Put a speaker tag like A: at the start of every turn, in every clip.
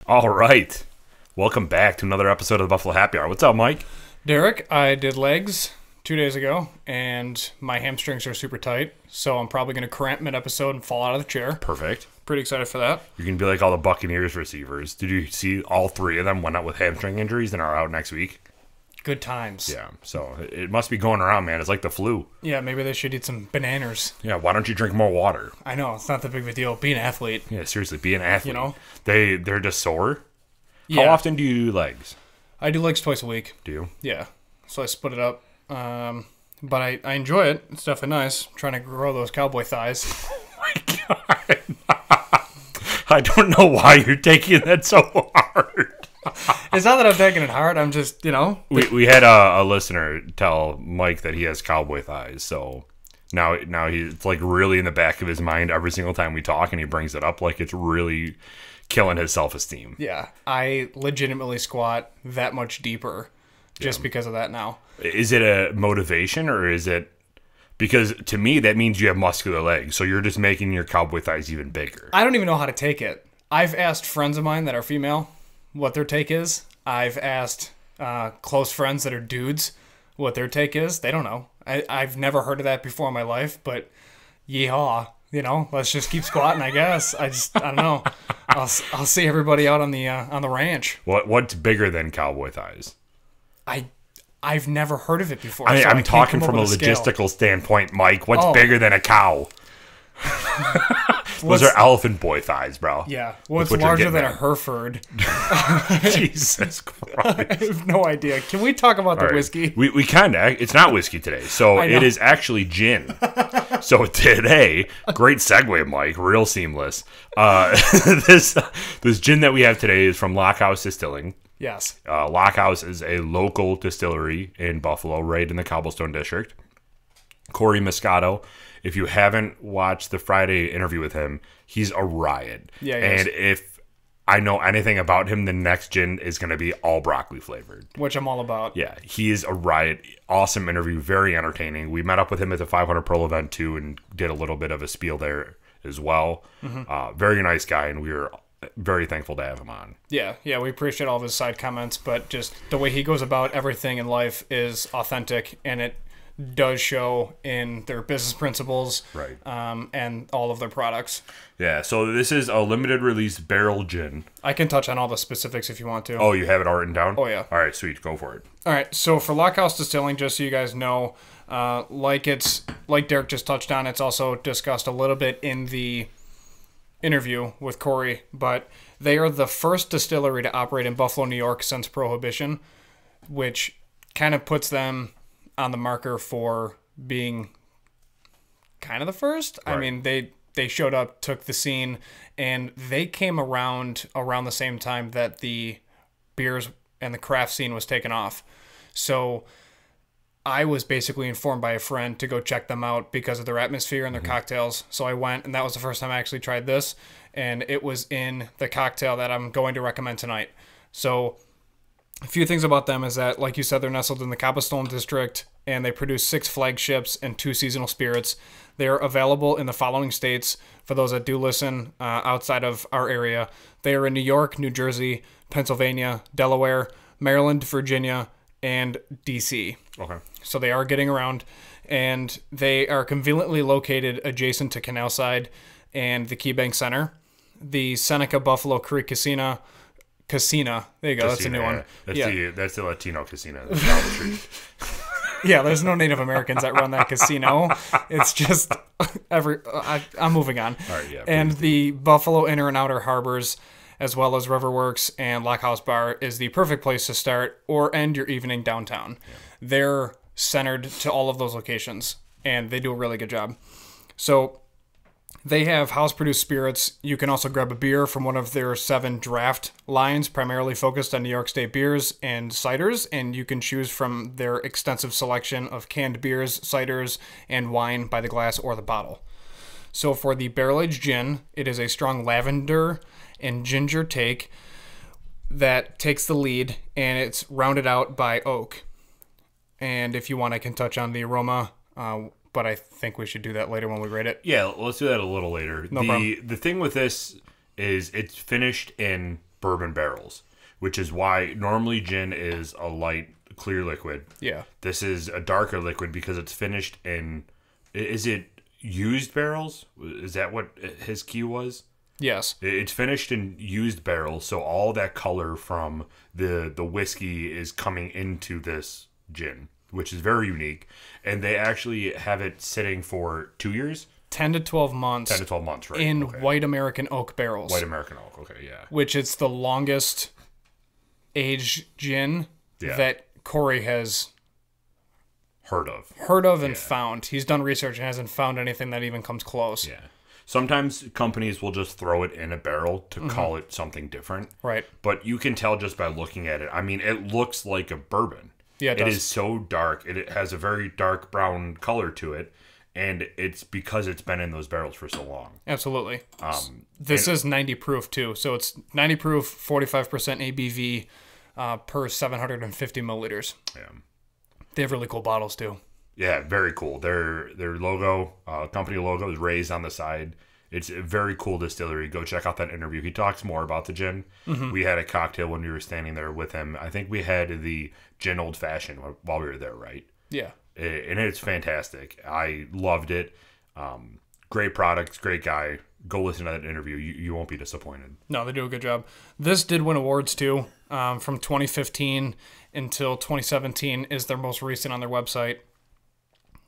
A: All right. Welcome back to another episode of the Buffalo Happy Hour. What's up, Mike?
B: Derek, I did legs 2 days ago, and my hamstrings are super tight, so I'm probably going to cramp mid-episode and fall out of the chair.
A: Perfect.
B: Pretty excited for that.
A: You're going to be like all the Buccaneers receivers. Did you see all three of them went out with hamstring injuries and are out next week?
B: Good times.
A: Yeah, so it must be going around, man. It's like the flu.
B: Yeah, maybe they should eat some bananas.
A: Yeah, why don't you drink more water?
B: I know, it's not that big of a deal. Be an athlete.
A: Yeah, seriously, be an athlete.
B: You know?
A: They're just sore?
B: Yeah.
A: How often do you do legs?
B: I do legs twice a week.
A: Do you?
B: Yeah, so I split it up. But I enjoy it. It's definitely nice. I'm trying to grow those cowboy thighs.
A: Oh my God. I don't know why you're taking that so hard.
B: It's not that I'm taking it hard. I'm just,
A: We had a listener tell Mike that he has cowboy thighs, so now it's like really in the back of his mind every single time we talk, and he brings it up like it's really killing his self-esteem.
B: Yeah, I legitimately squat that much deeper just because of that now.
A: Is it a motivation, or is it because to me that means you have muscular legs, so you're just making your cowboy thighs even bigger?
B: I don't even know how to take it. I've asked friends of mine that are female what their take is. I've asked close friends that are dudes what their take is. They don't know. I've never heard of that before in my life, but yeehaw, let's just keep squatting, I guess. I don't know. I'll see everybody out on the ranch.
A: What's bigger than cowboy thighs?
B: I've never heard of it before.
A: I'm talking from a logistical standpoint, Mike. What's bigger than a cow? Those are elephant boy thighs, bro.
B: Yeah. What's larger than a Hereford?
A: Jesus Christ.
B: I have no idea. Can we talk about the whiskey?
A: We kind of. It's not whiskey today. So it is actually gin. So today, great segue, Mike. Real seamless. This gin that we have today is from Lockhouse Distilling.
B: Yes.
A: Lockhouse is a local distillery in Buffalo, right in the Cobblestone District. Corey Moscato. If you haven't watched the Friday interview with him, he's a riot.
B: Yeah,
A: and if I know anything about him, the next gin is going to be all broccoli flavored.
B: Which I'm all about.
A: Yeah, he is a riot. Awesome interview, very entertaining. We met up with him at the 500 Pearl event too and did a little bit of a spiel there as well. Mm-hmm. Very nice guy, and we were very thankful to have him on.
B: Yeah, we appreciate all of his side comments, but just the way he goes about everything in life is authentic, and it does show in their business principles,
A: right?
B: And all of their products.
A: Yeah, so this is a limited release barrel gin.
B: I can touch on all the specifics if you want to.
A: Oh, you have it all written down?
B: Oh, yeah.
A: All right, sweet. Go for it.
B: All right, so for Lockhouse Distilling, just so you guys know, like Derek just touched on, it's also discussed a little bit in the interview with Corey, but they are the first distillery to operate in Buffalo, New York since Prohibition, which kind of puts them on the marker for being kind of the first. Right. I mean, they showed up, took the scene, and they came around the same time that the beers and the craft scene was taken off. So I was basically informed by a friend to go check them out because of their atmosphere and their cocktails. So I went, and that was the first time I actually tried this, and it was in the cocktail that I'm going to recommend tonight. So a few things about them is that, like you said, they're nestled in the Cobblestone District, and they produce 6 flagships and 2 seasonal spirits. They're available in the following states for those that do listen outside of our area. They are in New York, New Jersey, Pennsylvania, Delaware, Maryland, Virginia, and D.C.
A: Okay.
B: So they are getting around, and they are conveniently located adjacent to Canalside and the KeyBank Center. The Seneca Buffalo Creek Casino. There you go. That's a new one.
A: That's the Latino casino.
B: Yeah, there's no Native Americans that run that casino. It's just I'm moving on.
A: All right, yeah.
B: And the Buffalo Inner and Outer Harbors, as well as Riverworks and Lockhouse Bar, is the perfect place to start or end your evening downtown. Yeah. They're centered to all of those locations, and they do a really good job. So they have house-produced spirits. You can also grab a beer from one of their 7 draft lines, primarily focused on New York State beers and ciders, and you can choose from their extensive selection of canned beers, ciders, and wine by the glass or the bottle. So for the barrel-aged gin, it is a strong lavender and ginger take that takes the lead, and it's rounded out by oak. And if you want, I can touch on the aroma, but I think we should do that later when we rate it.
A: Yeah, let's do that a little later.
B: No problem.
A: The thing with this is it's finished in bourbon barrels, which is why normally gin is a light, clear liquid.
B: Yeah.
A: This is a darker liquid because it's finished in. Is it used barrels? Is that what his cue was?
B: Yes.
A: It's finished in used barrels, so all that color from the whiskey is coming into this gin, which is very unique. And they actually have it sitting for 2 years?
B: 10 to 12 months.
A: 10 to 12 months, right?
B: In
A: Okay.
B: white American oak barrels.
A: White American oak, okay, yeah.
B: Which it's the longest aged gin that Corey has
A: Heard of
B: and found. He's done research and hasn't found anything that even comes close.
A: Yeah. Sometimes companies will just throw it in a barrel to call it something different.
B: Right.
A: But you can tell just by looking at it. I mean, it looks like a bourbon.
B: Yeah, it does.
A: It is so dark. It has a very dark brown color to it. And it's because it's been in those barrels for so long.
B: Absolutely. This is 90 proof, too. So it's 90 proof, 45% ABV per 750 milliliters.
A: Yeah.
B: They have really cool bottles, too.
A: Yeah, very cool. Their logo, company logo, is raised on the side. It's a very cool distillery. Go check out that interview. He talks more about the gin. Mm-hmm. We had a cocktail when we were standing there with him. I think we had the gin old fashioned while we were there, right?
B: Yeah.
A: And it's fantastic. I loved it. Great products, great guy. Go listen to that interview. You won't be disappointed.
B: No, they do a good job. This did win awards too. From 2015 until 2017 is their most recent on their website.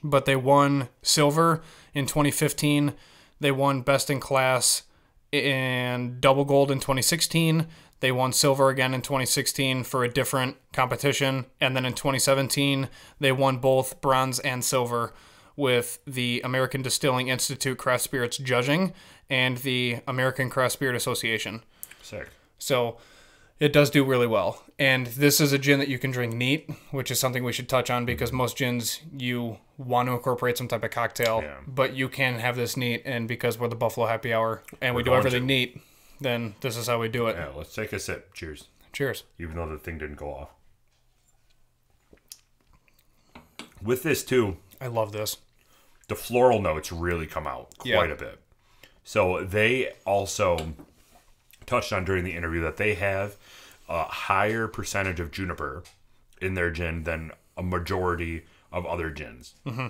B: But they won silver in 2015. They won best in class and double gold in 2016. They won silver again in 2016 for a different competition. And then in 2017, they won both bronze and silver with the American Distilling Institute Craft Spirits Judging and the American Craft Spirit Association.
A: Sick.
B: So it does do really well. And this is a gin that you can drink neat, which is something we should touch on because most gins you want to incorporate some type of cocktail, but you can have this neat. And because we're the Buffalo Happy Hour and we do everything neat, then this is how we do it.
A: Yeah, let's take a sip. Cheers.
B: Cheers.
A: Even though the thing didn't go off. With this too,
B: I love this.
A: The floral notes really come out quite a bit. So they also touched on during the interview that they have a higher percentage of juniper in their gin than a majority of other gins. Mm-hmm.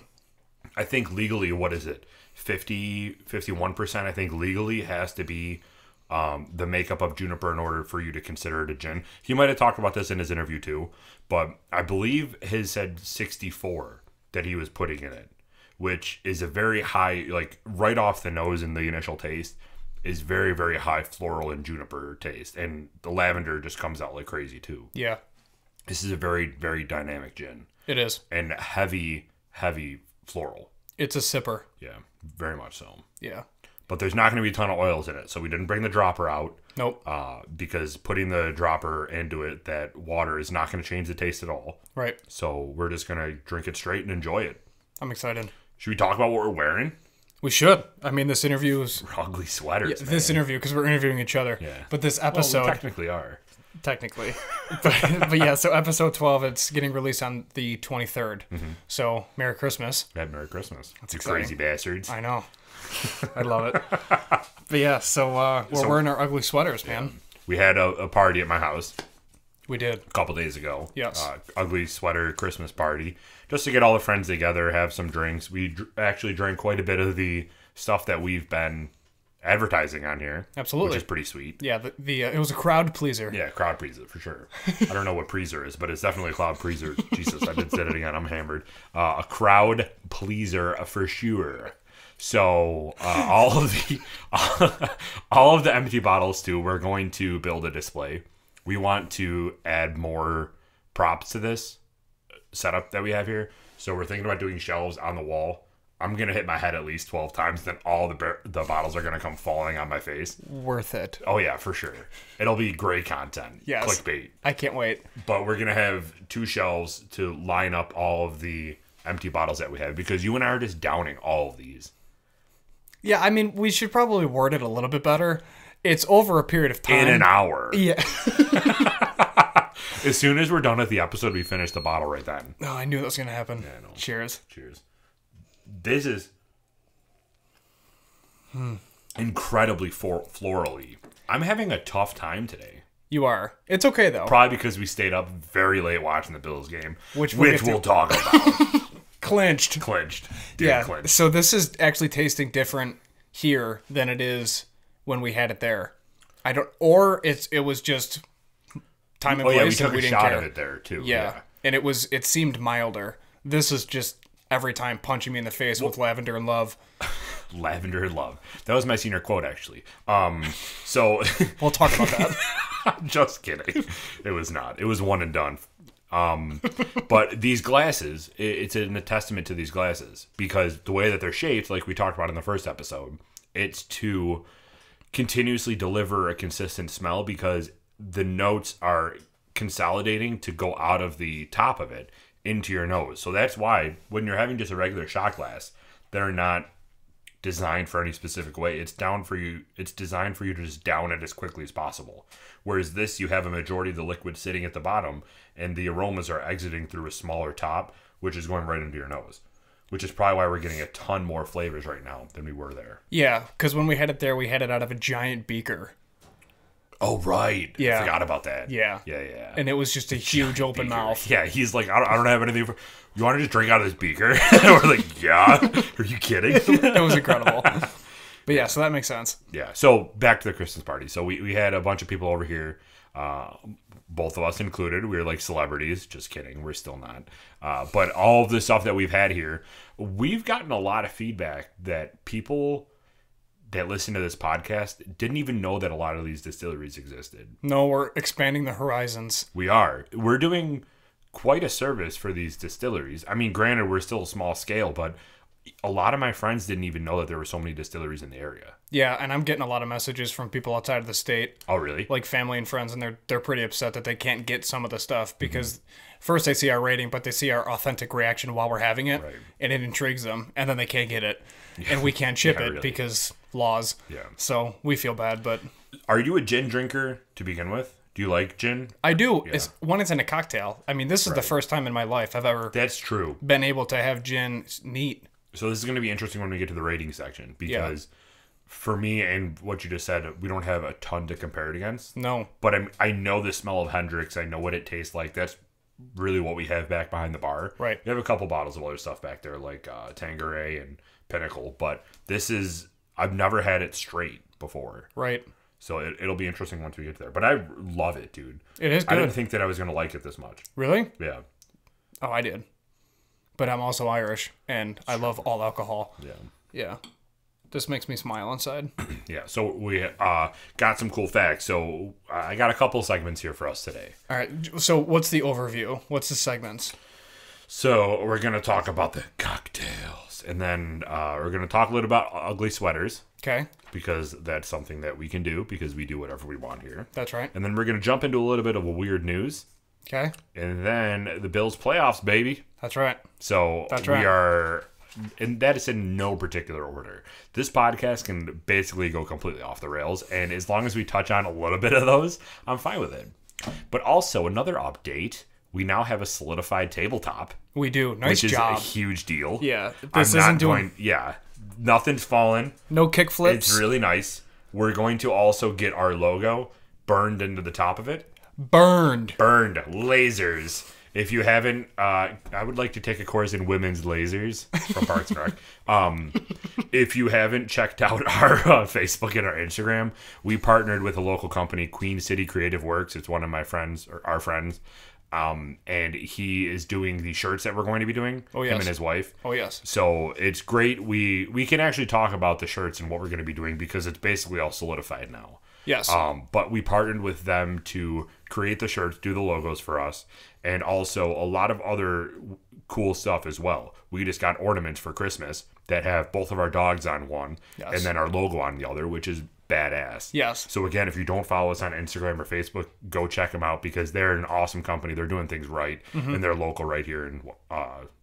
A: I think legally, what is it? 51%, I think legally has to be the makeup of juniper in order for you to consider it a gin. He might have talked about this in his interview too, but I believe his said 64 that he was putting in it, which is a very high, like right off the nose in the initial taste, is very, very high floral and juniper taste. And the lavender just comes out like crazy too.
B: Yeah.
A: This is a very, very dynamic gin.
B: It is.
A: And heavy, heavy floral.
B: It's a sipper.
A: Yeah, very much so.
B: Yeah.
A: But there's not going to be a ton of oils in it. So we didn't bring the dropper out.
B: Nope.
A: Because putting the dropper into it, that water is not going to change the taste at all.
B: Right.
A: So we're just going to drink it straight and enjoy it.
B: I'm excited.
A: Should we talk about what we're wearing?
B: We should. I mean, this interview is...
A: We're ugly sweaters,
B: this interview, because we're interviewing each other.
A: Yeah.
B: But this episode...
A: Well, we technically are.
B: Technically. but yeah, so episode 12, it's getting released on the 23rd. Mm-hmm. So, Merry Christmas.
A: Yeah, Merry Christmas. That's you
B: exciting.
A: Crazy bastards.
B: I know. I love it. But yeah, so we're wearing our ugly sweaters, man.
A: We had a party at my house.
B: We did.
A: A couple days ago.
B: Yes.
A: Ugly sweater Christmas party. Just to get all the friends together, have some drinks. We actually drank quite a bit of the stuff that we've been advertising on here.
B: Absolutely.
A: Which is pretty sweet.
B: Yeah, it was a crowd pleaser.
A: Yeah, crowd pleaser for sure. I don't know what pleaser is, but it's definitely a crowd pleaser. Jesus, I did say it again. I'm hammered. A crowd pleaser for sure. So all of the empty bottles too. We're going to build a display. We want to add more props to this setup that we have here. So we're thinking about doing shelves on the wall. I'm going to hit my head at least 12 times, then all the bottles are going to come falling on my face.
B: Worth it.
A: Oh, yeah, for sure. It'll be great content.
B: Yes.
A: Clickbait.
B: I can't wait.
A: But we're going to have 2 shelves to line up all of the empty bottles that we have, because you and I are just downing all of these.
B: Yeah, I mean, we should probably word it a little bit better. It's over a period of time.
A: In an hour.
B: Yeah.
A: As soon as we're done with the episode, we finish the bottle right then.
B: Oh, I knew that was going to happen.
A: Yeah, I know.
B: Cheers.
A: Cheers. This is incredibly florally. I'm having a tough time today.
B: You are. It's okay though.
A: Probably because we stayed up very late watching the Bills game,
B: Which
A: we'll talk about.
B: Clinched.
A: Dude,
B: Yeah.
A: clinched.
B: So this is actually tasting different here than it is when we had it there. Or it was just time and
A: Oh yeah, we
B: place, and
A: took
B: we
A: a
B: didn't
A: shot
B: care.
A: of it there too.
B: Yeah. And it seemed milder. This is just every time punching me in the face with lavender and love.
A: Lavender and love. That was my senior quote, actually. So
B: We'll talk about that.
A: I'm just kidding. It was not. It was one and done. But these glasses, it's a testament to these glasses because the way that they're shaped, like we talked about in the first episode, it's to continuously deliver a consistent smell because the notes are consolidating to go out of the top of it into your nose. So that's why when you're having just a regular shot glass, they're not designed for any specific way. It's designed for you to just down it as quickly as possible. Whereas this, you have a majority of the liquid sitting at the bottom and the aromas are exiting through a smaller top, which is going right into your nose. Which is probably why we're getting a ton more flavors right now than we were there.
B: Yeah, because when we had it there, we had it out of a giant beaker.
A: Oh, right.
B: Yeah.
A: I forgot about that.
B: Yeah.
A: Yeah.
B: And it was just a huge open
A: Beaker.
B: mouth.
A: Yeah, he's like, I don't have anything for... You want to just drink out of this beaker? We're like, yeah. Are you kidding?
B: It was incredible. But yeah, so that makes sense.
A: Yeah. So back to the Christmas party. So we had a bunch of people over here, both of us included. We were like celebrities. Just kidding. We're still not. But all of the stuff that we've had here, we've gotten a lot of feedback that people that listen to this podcast didn't even know that a lot of these distilleries existed.
B: No, we're expanding the horizons.
A: We are. We're doing quite a service for these distilleries. I mean, granted, we're still a small scale, but a lot of my friends didn't even know that there were so many distilleries in the area.
B: Yeah, and I'm getting a lot of messages from people outside of the state.
A: Oh, really?
B: Like family and friends, and they're pretty upset that they can't get some of the stuff because first they see our rating, but they see our authentic reaction while we're having it,
A: Right.
B: and it intrigues them, and then they can't get it, and we can't ship
A: Yeah,
B: it
A: really.
B: because laws.
A: Yeah.
B: So we feel bad, but
A: Are you a gin drinker to begin with? Do you like gin?
B: I do. It's in a cocktail. I mean, this is the first time in my life I've ever
A: That's true.
B: been able to have gin neat.
A: So this is going to be interesting when we get to the rating section because for me and what you just said, we don't have a ton to compare it against.
B: No.
A: But I know the smell of Hendrix. I know what it tastes like. That's really what we have back behind the bar.
B: Right.
A: We have a couple bottles of other stuff back there like Tanqueray and Pinnacle. But this is, I've never had it straight before.
B: Right.
A: So it'll be interesting once we get there. But I love it, dude.
B: It is
A: I didn't
B: good.
A: think that I was going to like it this much.
B: Really?
A: Yeah.
B: Oh, I did. But I'm also Irish, and I love all alcohol.
A: Yeah.
B: Yeah. This makes me smile inside.
A: Yeah. So we got some cool facts. So I got a couple segments here for us today.
B: All right. So what's the overview? What's the segments?
A: So we're going to talk about the cocktails. And then we're going to talk a little about ugly sweaters.
B: Okay.
A: Because that's something that we can do because we do whatever we want here.
B: That's right.
A: And then we're going to jump into a little bit of a weird news.
B: Okay.
A: And then the Bills playoffs, baby.
B: That's right.
A: So
B: That's
A: we
B: right.
A: are, and that is in no particular order. This podcast can basically go completely off the rails. And as long as we touch on a little bit of those, I'm fine with it. But also another update. We now have a solidified tabletop.
B: We do. Nice
A: which
B: job.
A: is a huge deal.
B: Yeah.
A: I'm
B: This
A: not
B: isn't
A: going. Yeah, nothing's fallen.
B: no kick flips.
A: It's really nice. We're going to also get our logo burned into the top of it.
B: Burned.
A: Burned lasers. If you haven't, I would like to take a course in women's lasers from Parks and Rec. If you haven't checked out our Facebook and our Instagram, we partnered with a local company, Queen City Creative Works. It's one of my friends, or our friends. And he is doing the shirts that we're going to be doing.
B: Oh, yes.
A: Him and his wife.
B: Oh, yes.
A: So it's great. We can actually talk about the shirts and what we're going to be doing because it's basically all solidified now.
B: Yes.
A: But we partnered with them to create the shirts, do the logos for us, and also a lot of other cool stuff as well. We just got ornaments for Christmas that have both of our dogs on one
B: Yes.
A: and then our logo on the other, which is badass.
B: Yes.
A: So again, if you don't follow us on Instagram or Facebook, go check them out because they're an awesome company. They're doing things right, and they're local right here in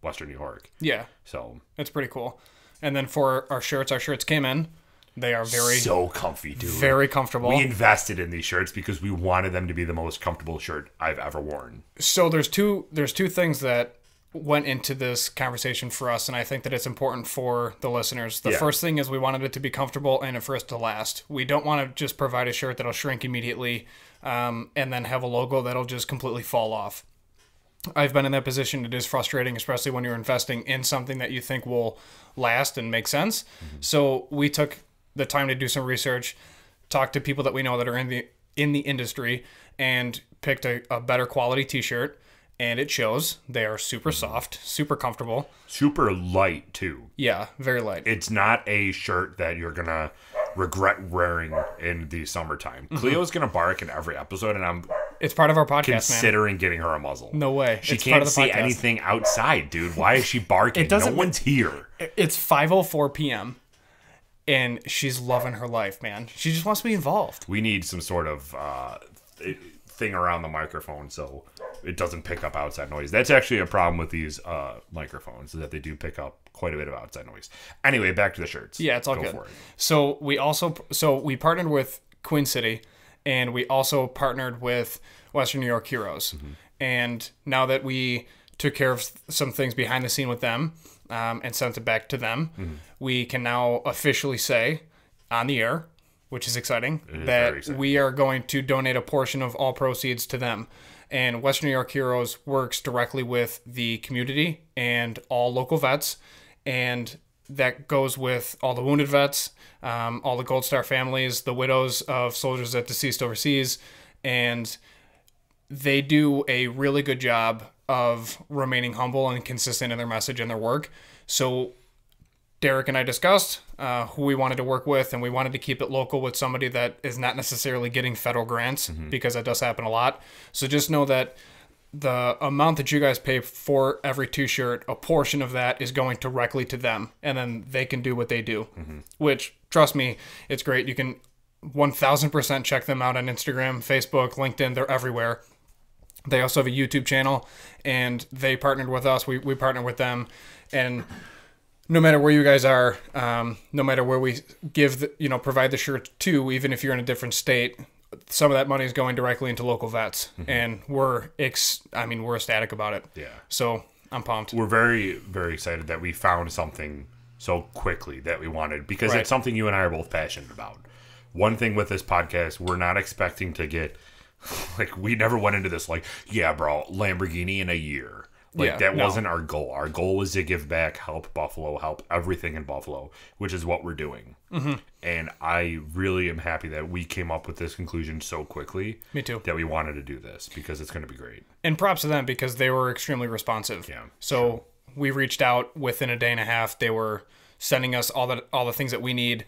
A: Western New York.
B: Yeah.
A: So
B: It's pretty cool. And then for our shirts came in. They are very,
A: so comfy, dude.
B: very comfortable.
A: We invested in these shirts because we wanted them to be the most comfortable shirt I've ever worn.
B: So there's two things that went into this conversation for us, and I think that it's important for the listeners. The
A: Yeah.
B: first thing is we wanted it to be comfortable and for it to last. We don't want to just provide a shirt that'll shrink immediately and then have a logo that'll just completely fall off. I've been in that position. It is frustrating, especially when you're investing in something that you think will last and make sense. So we took the time to do some research, talk to people that we know that are in the industry, and picked a better quality t-shirt. And it shows. They are super soft, super comfortable.
A: Super light, too.
B: Yeah, very light.
A: It's not a shirt that you're going to regret wearing in the summertime. Cleo's going to bark in every episode, and I'm
B: It's part of our podcast, man.
A: considering getting her a muzzle.
B: No way.
A: She
B: It's part
A: can't
B: of the
A: see
B: podcast.
A: anything outside, dude. Why is she barking?
B: It doesn't-
A: No one's here.
B: It's 5:04 p.m. and she's loving her life, man. She just wants to be involved.
A: We need some sort of thing around the microphone so it doesn't pick up outside noise. That's actually a problem with these microphones, is that they do pick up quite a bit of outside noise. Anyway, back to the shirts.
B: Yeah, it's all
A: Go
B: good.
A: for it.
B: So we partnered with Queen City, and we also partnered with Western New York Heroes. And now that we took care of some things behind the scene with them and sent it back to them, we can now officially say on the air, which is exciting,
A: very
B: that
A: exciting.
B: we are going to donate a portion of all proceeds to them. And Western New York Heroes works directly with the community and all local vets, and that goes with all the wounded vets, all the Gold Star families, the widows of soldiers that deceased overseas, and they do a really good job of remaining humble and consistent in their message and their work. So Derek and I discussed who we wanted to work with, and we wanted to keep it local with somebody that is not necessarily getting federal grants, because that does happen a lot. So just know that the amount that you guys pay for every t-shirt, a portion of that is going directly to them, and then they can do what they do, which, trust me, it's great. You can 1000% check them out on Instagram, Facebook, LinkedIn. They're everywhere. They also have a YouTube channel, and they partnered with us. We partnered with them, and no matter where you guys are, no matter where we provide the shirt to, even if you're in a different state, some of that money is going directly into local vets, and we're ecstatic about it.
A: Yeah.
B: So I'm pumped.
A: We're very, very excited that we found something so quickly that we wanted, because
B: Right.
A: it's something you and I are both passionate about. One thing with this podcast, we're not expecting to get, like, we never went into this like, yeah, bro, Lamborghini in a year. Like,
B: Yeah,
A: that
B: no.
A: wasn't our goal. Our goal was to give back, help Buffalo, help everything in Buffalo, which is what we're doing. And I really am happy that we came up with this conclusion so quickly.
B: Me too.
A: That we wanted to do this, because it's going to be great.
B: And props to them, because they were extremely responsive.
A: Yeah,
B: So we reached out within a day and a half. They were sending us all the things that we need.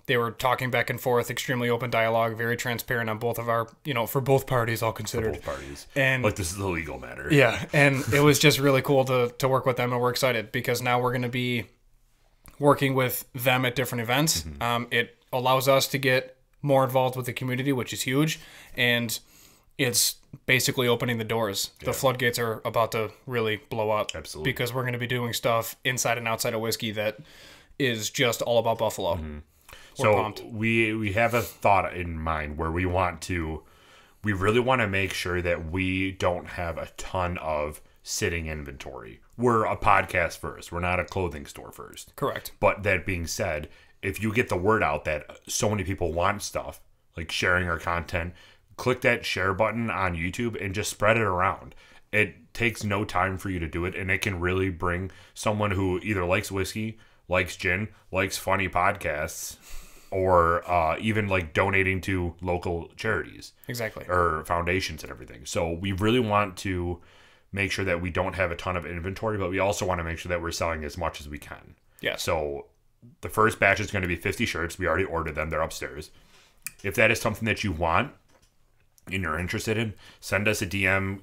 B: They were talking back and forth, extremely open dialogue, very transparent on both of our, for both parties, all considered.
A: Both parties.
B: And
A: like, this is a legal matter.
B: yeah, and it was just really cool to work with them, and we're excited because now we're going to be working with them at different events. It allows us to get more involved with the community, which is huge, and it's basically opening the doors. The floodgates are about to really blow up.
A: Absolutely.
B: Because we're going to be doing stuff inside and outside of whiskey that is just all about Buffalo. We're
A: So
B: pumped.
A: we have a thought in mind where we really want to make sure that we don't have a ton of sitting inventory. We're a podcast first. We're not a clothing store first.
B: Correct.
A: But that being said, if you get the word out that so many people want stuff, like sharing our content, click that share button on YouTube and just spread it around. It takes no time for you to do it, and it can really bring someone who either likes whiskey, likes gin, likes funny podcasts, or even like donating to local charities.
B: Exactly.
A: Or foundations and everything. So we really want to make sure that we don't have a ton of inventory, but we also want to make sure that we're selling as much as we can.
B: Yeah.
A: So the first batch is going to be 50 shirts. We already ordered them. They're upstairs. If that is something that you want and you're interested in, send us a DM,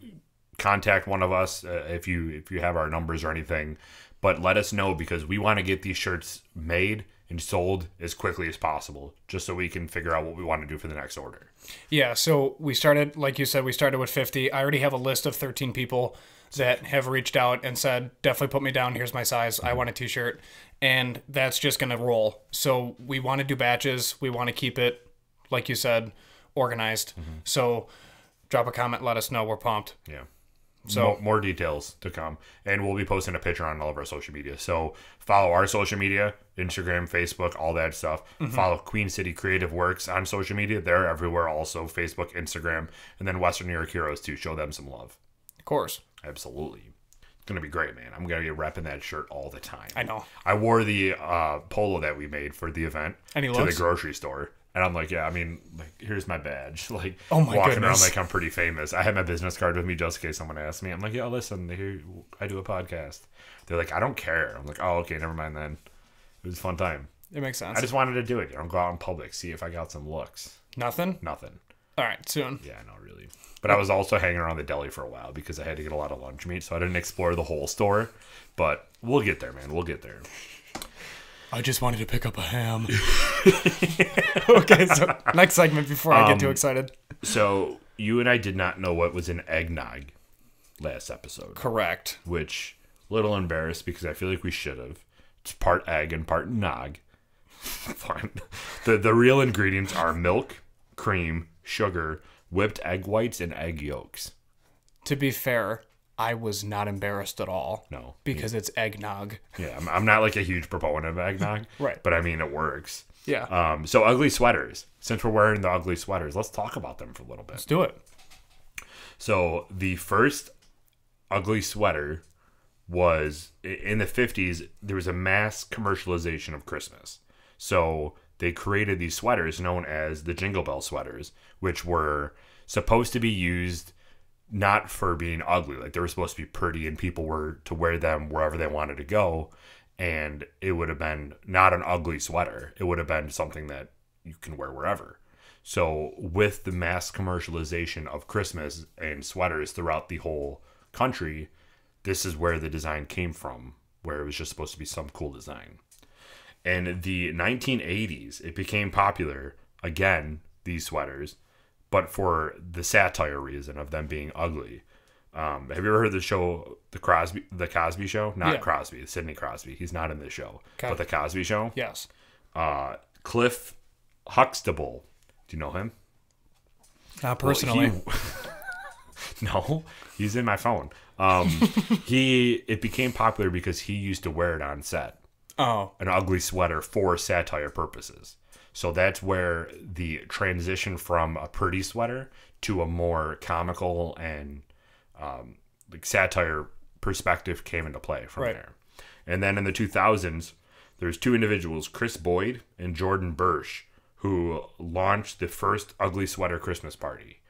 A: contact one of us if you have our numbers or anything. But let us know, because we want to get these shirts made and sold as quickly as possible, just so we can figure out what we want to do for the next order.
B: Yeah, so we started, like you said, we started with 50. I already have a list of 13 people that have reached out and said, definitely put me down. Here's my size. I want a t-shirt. And that's just going to roll. So we want to do batches. We want to keep it, like you said, organized. So drop a comment. Let us know. We're pumped.
A: Yeah.
B: So
A: more details to come, and we'll be posting a picture on all of our social media. So follow our social media, Instagram, Facebook, all that stuff. Follow Queen City Creative Works on social media. They're everywhere also, Facebook, Instagram, and then Western New York Heroes too. Show them some love.
B: of course.
A: Absolutely. It's going to be great, man. I'm going to be repping that shirt all the time.
B: I know.
A: I wore the polo that we made for the event
B: Any
A: to
B: looks?
A: the grocery store. And I'm like, yeah, I mean, like, here's my badge. Like,
B: Oh my
A: walking
B: goodness.
A: around like I'm pretty famous. I had my business card with me just in case someone asked me. I'm like, yeah, listen, here I do a podcast. They're like, I don't care. I'm like, oh, okay, never mind then. It was a fun time.
B: It makes sense.
A: I just wanted to do it. Go out in public, see if I got some looks.
B: Nothing?
A: Nothing.
B: All right, soon.
A: Yeah, not really. But I was also hanging around the deli for a while because I had to get a lot of lunch meat, so I didn't explore the whole store. But we'll get there, man. We'll get there.
B: I just wanted to pick up a ham. Okay, so next segment before I get too excited.
A: So you and I did not know what was in eggnog last episode,
B: Correct.
A: which a little embarrassed because I feel like we should have. It's part egg and part nog. Fine. The real ingredients are milk, cream, sugar, whipped egg whites, and egg yolks.
B: To be fair, I was not embarrassed at all.
A: No.
B: Because it's eggnog.
A: Yeah, I'm not like a huge proponent of eggnog.
B: Right.
A: But I mean, it works.
B: Yeah.
A: So ugly sweaters. Since we're wearing the ugly sweaters, let's talk about them for a little bit.
B: Let's do it.
A: So the first ugly sweater was in the 50s. There was a mass commercialization of Christmas. So they created these sweaters known as the Jingle Bell sweaters, which were supposed to be used not for being ugly. Like, they were supposed to be pretty and people were to wear them wherever they wanted to go. And it would have been not an ugly sweater. It would have been something that you can wear wherever. So with the mass commercialization of Christmas and sweaters throughout the whole country, this is where the design came from, where it was just supposed to be some cool design. In the 1980s, it became popular, again, these sweaters, but for the satire reason of them being ugly. Have you ever heard the show, The Cosby Show? Not
B: Yeah.
A: Crosby, Sidney Crosby. He's not in this show.
B: Okay.
A: But The Cosby Show?
B: Yes.
A: Cliff Huxtable. Do you know him?
B: Not personally.
A: No, he's in my phone. It became popular because he used to wear it on set.
B: Oh.
A: An ugly sweater for satire purposes. So that's where the transition from a pretty sweater to a more comical and like satire perspective came into play from
B: Right.
A: there. And then in the 2000s, there's two individuals, Chris Boyd and Jordan Bursch, who launched the first ugly sweater Christmas party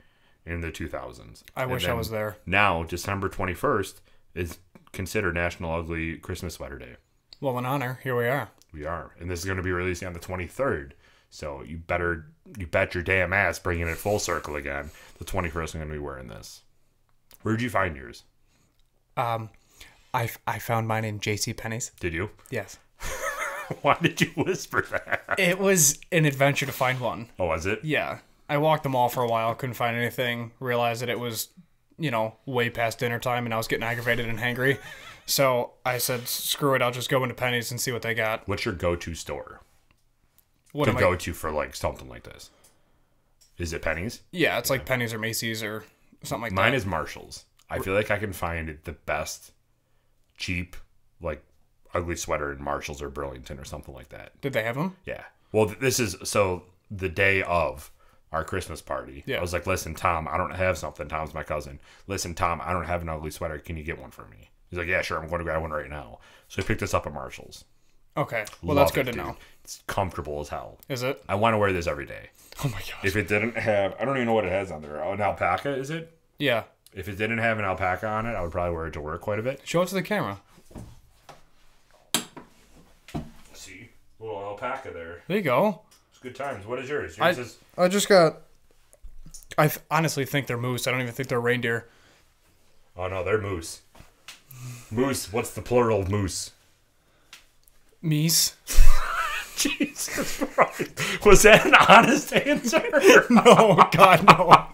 A: in the 2000s.
B: I wish I was there.
A: Now, December 21st is considered National Ugly Christmas Sweater Day.
B: Well, in honor, here we are.
A: We are. And this is going to be releasing on the 23rd. So you bet your damn ass bringing it full circle again. The 21st, I'm going to be wearing this. Where'd you find yours?
B: I found mine in JCPenney's.
A: Did you?
B: Yes.
A: Why did you whisper that?
B: It was an adventure to find one.
A: Oh, was it?
B: Yeah. I walked the mall for a while, couldn't find anything, realized that it was, way past dinner time and I was getting aggravated and hangry. So I said, screw it, I'll just go into Penny's and see what they got.
A: What's your go-to store
B: What
A: to
B: am I?
A: go to for like something like this? Is it Penny's?
B: Yeah, it's like Penny's or Macy's or something like
A: Mine
B: that.
A: is Marshall's. I feel like I can find the best cheap, like, ugly sweater in Marshall's or Burlington or something like that.
B: Did they have them?
A: Yeah. Well, this is so the day of our Christmas party.
B: Yeah.
A: I was like, listen, Tom, I don't have something. Tom's my cousin. Listen, Tom, I don't have an ugly sweater. Can you get one for me? He's like, yeah, sure. I'm going to grab one right now. So he picked this up at Marshall's.
B: Okay. Well,
A: Love
B: that's good
A: it,
B: to
A: dude.
B: know.
A: It's comfortable as hell.
B: Is it?
A: I want to wear this every day.
B: Oh my gosh.
A: If it didn't have, I don't even know what it has on there. Oh, an alpaca, is it?
B: Yeah.
A: If it didn't have an alpaca on it, I would probably wear it to work quite a bit.
B: Show it to the camera.
A: See? Little alpaca there.
B: There you go.
A: It's good times. What is yours? Yours is...
B: I just got... I honestly think they're moose. I don't even think they're reindeer.
A: Oh, no, they're moose. Moose. What's the plural of moose?
B: Meese?
A: Jesus Christ. Was that an honest answer?
B: No, God, no.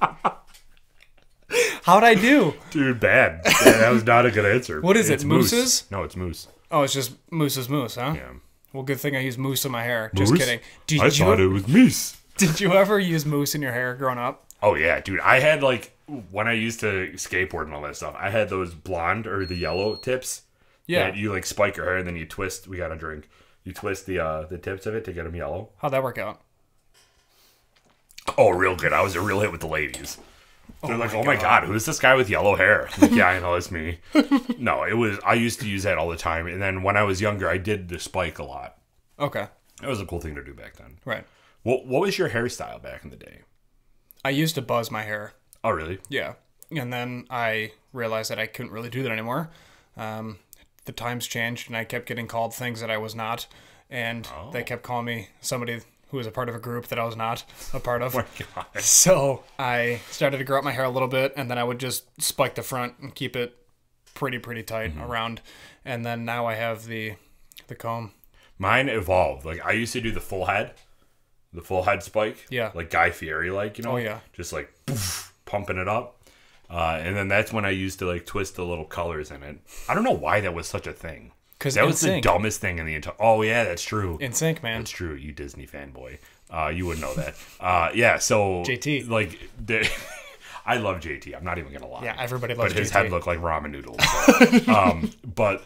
B: How'd I do?
A: Dude, bad. Yeah, that was not a good answer.
B: What is it,
A: It's moose.
B: mooses?
A: No, it's moose.
B: Oh, it's just moose's moose, huh?
A: Yeah.
B: Well, good thing I use mousse in my hair. Just
A: Moose?
B: kidding.
A: I thought it was moose.
B: Did you ever use mousse in your hair growing up?
A: Oh, yeah, dude. I had, like, when I used to skateboard and all that stuff, I had those blonde or the yellow tips.
B: Yeah.
A: That you like spike your hair and then you twist. We got a drink. You twist the tips of it to get them yellow.
B: How'd that work out?
A: Oh, real good. I was a real hit with the ladies. They're like, oh my
B: God.
A: God, who's this guy with yellow hair? I'm like, yeah, I know, it's me. No, I used to use that all the time. And then when I was younger, I did the spike a lot.
B: Okay.
A: That was a cool thing to do back then.
B: Right.
A: What was your hairstyle back in the day?
B: I used to buzz my hair.
A: Oh, really?
B: Yeah. And then I realized that I couldn't really do that anymore. The times changed, and I kept getting called things that I was not. And they kept calling me somebody who was a part of a group that I was not a part of.
A: Oh my God.
B: So I started to grow out my hair a little bit, and then I would just spike the front and keep it pretty tight around. And then now I have the comb.
A: Mine evolved. Like, I used to do the full head spike.
B: Yeah.
A: Like Guy Fieri, like, you know?
B: Oh, yeah.
A: Just like poof, pumping it up. And then that's when I used to like twist the little colors in it. I don't know why that was such a thing.
B: Because
A: that was the dumbest thing in the entire. Oh yeah, that's true.
B: In sync, man.
A: That's true. You Disney fanboy. You wouldn't know that. Yeah. So
B: JT.
A: like, I love JT. I'm not even gonna lie.
B: Yeah, everybody loves JT.
A: But his head looked like ramen noodles. So. But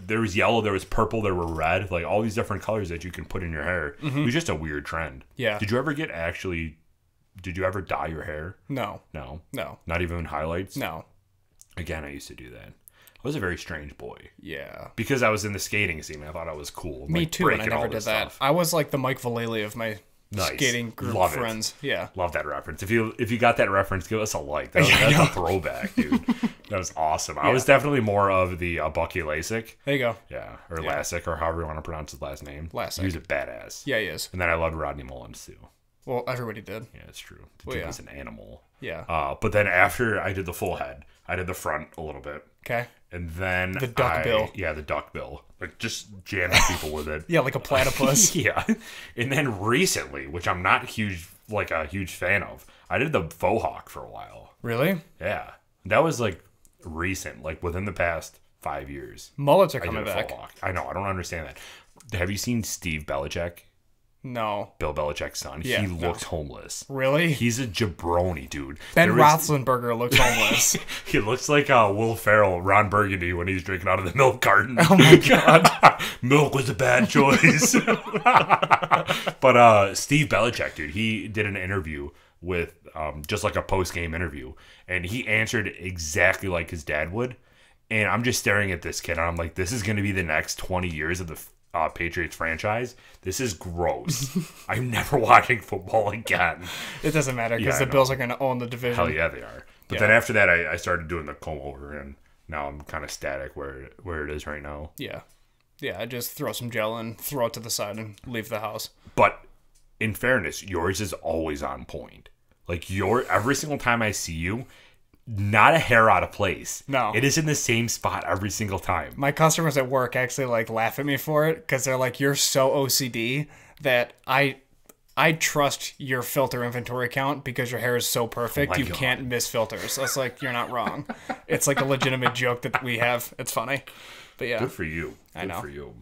A: there was yellow, there was purple, there were red, like all these different colors that you can put in your hair. It was just a weird trend.
B: Yeah.
A: Did you ever dye your hair?
B: No.
A: No.
B: No.
A: Not even highlights?
B: No.
A: Again, I used to do that. I was a very strange boy.
B: Yeah.
A: Because I was in the skating scene, I thought I was cool.
B: Me
A: like,
B: too, and I
A: breaking all
B: never did
A: this
B: that.
A: stuff.
B: I was like the Mike Vallely of my
A: Nice.
B: skating group
A: Love it.
B: friends. Yeah.
A: Love that reference. If you got that reference, give us a like. That's a throwback, dude. That was awesome. I was definitely more of the Bucky Lasik.
B: There you go.
A: Yeah. Or Lasik, or however you want to pronounce his last name.
B: Lasik.
A: He was a badass.
B: Yeah, he is.
A: And then I loved Rodney Mullins, too.
B: Well, everybody did.
A: Yeah, it's true. The dude was an animal.
B: Yeah.
A: But then after I did the full head, I did the front a little bit.
B: Okay.
A: And then
B: the duck bill.
A: Yeah, the duck bill. Like, just jamming people with it.
B: Yeah, like a platypus.
A: Yeah. And then recently, which I'm not a huge fan of, I did the faux hawk for a while.
B: Really?
A: Yeah. That was like recent, like within the past 5 years.
B: Mullets are
A: I
B: coming
A: did a
B: back.
A: faux hawk. I know. I don't understand that. Have you seen Steve Belichick?
B: No.
A: Bill Belichick's son.
B: Yeah,
A: He looks homeless.
B: Really?
A: He's a jabroni, dude.
B: Ben Roethlisberger looks homeless.
A: He looks like Will Ferrell, Ron Burgundy, when he's drinking out of the milk carton.
B: Oh my God.
A: Milk was a bad choice. But Steve Belichick, dude, he did an interview with just like a post-game interview, and he answered exactly like his dad would. And I'm just staring at this kid, and I'm like, this is going to be the next 20 years of the Patriots franchise. This is gross. I'm never watching football again.
B: It doesn't matter because the Bills are going to own the division.
A: Hell yeah, they are. But then after that, I started doing the comb over, and now I'm kind of static where it is right now.
B: Yeah. Yeah, I just throw some gel in, throw it to the side, and leave the house.
A: But in fairness, yours is always on point. Like, every single time I see you, not a hair out of place.
B: No.
A: It is in the same spot every single time.
B: My customers at work actually like laugh at me for it because they're like, you're so OCD that I trust your filter inventory count because your hair is so perfect. You can't miss filters. So it's like, you're not wrong. It's like a legitimate joke that we have. It's funny. But yeah.
A: Good for you.
B: I know.
A: Good for you.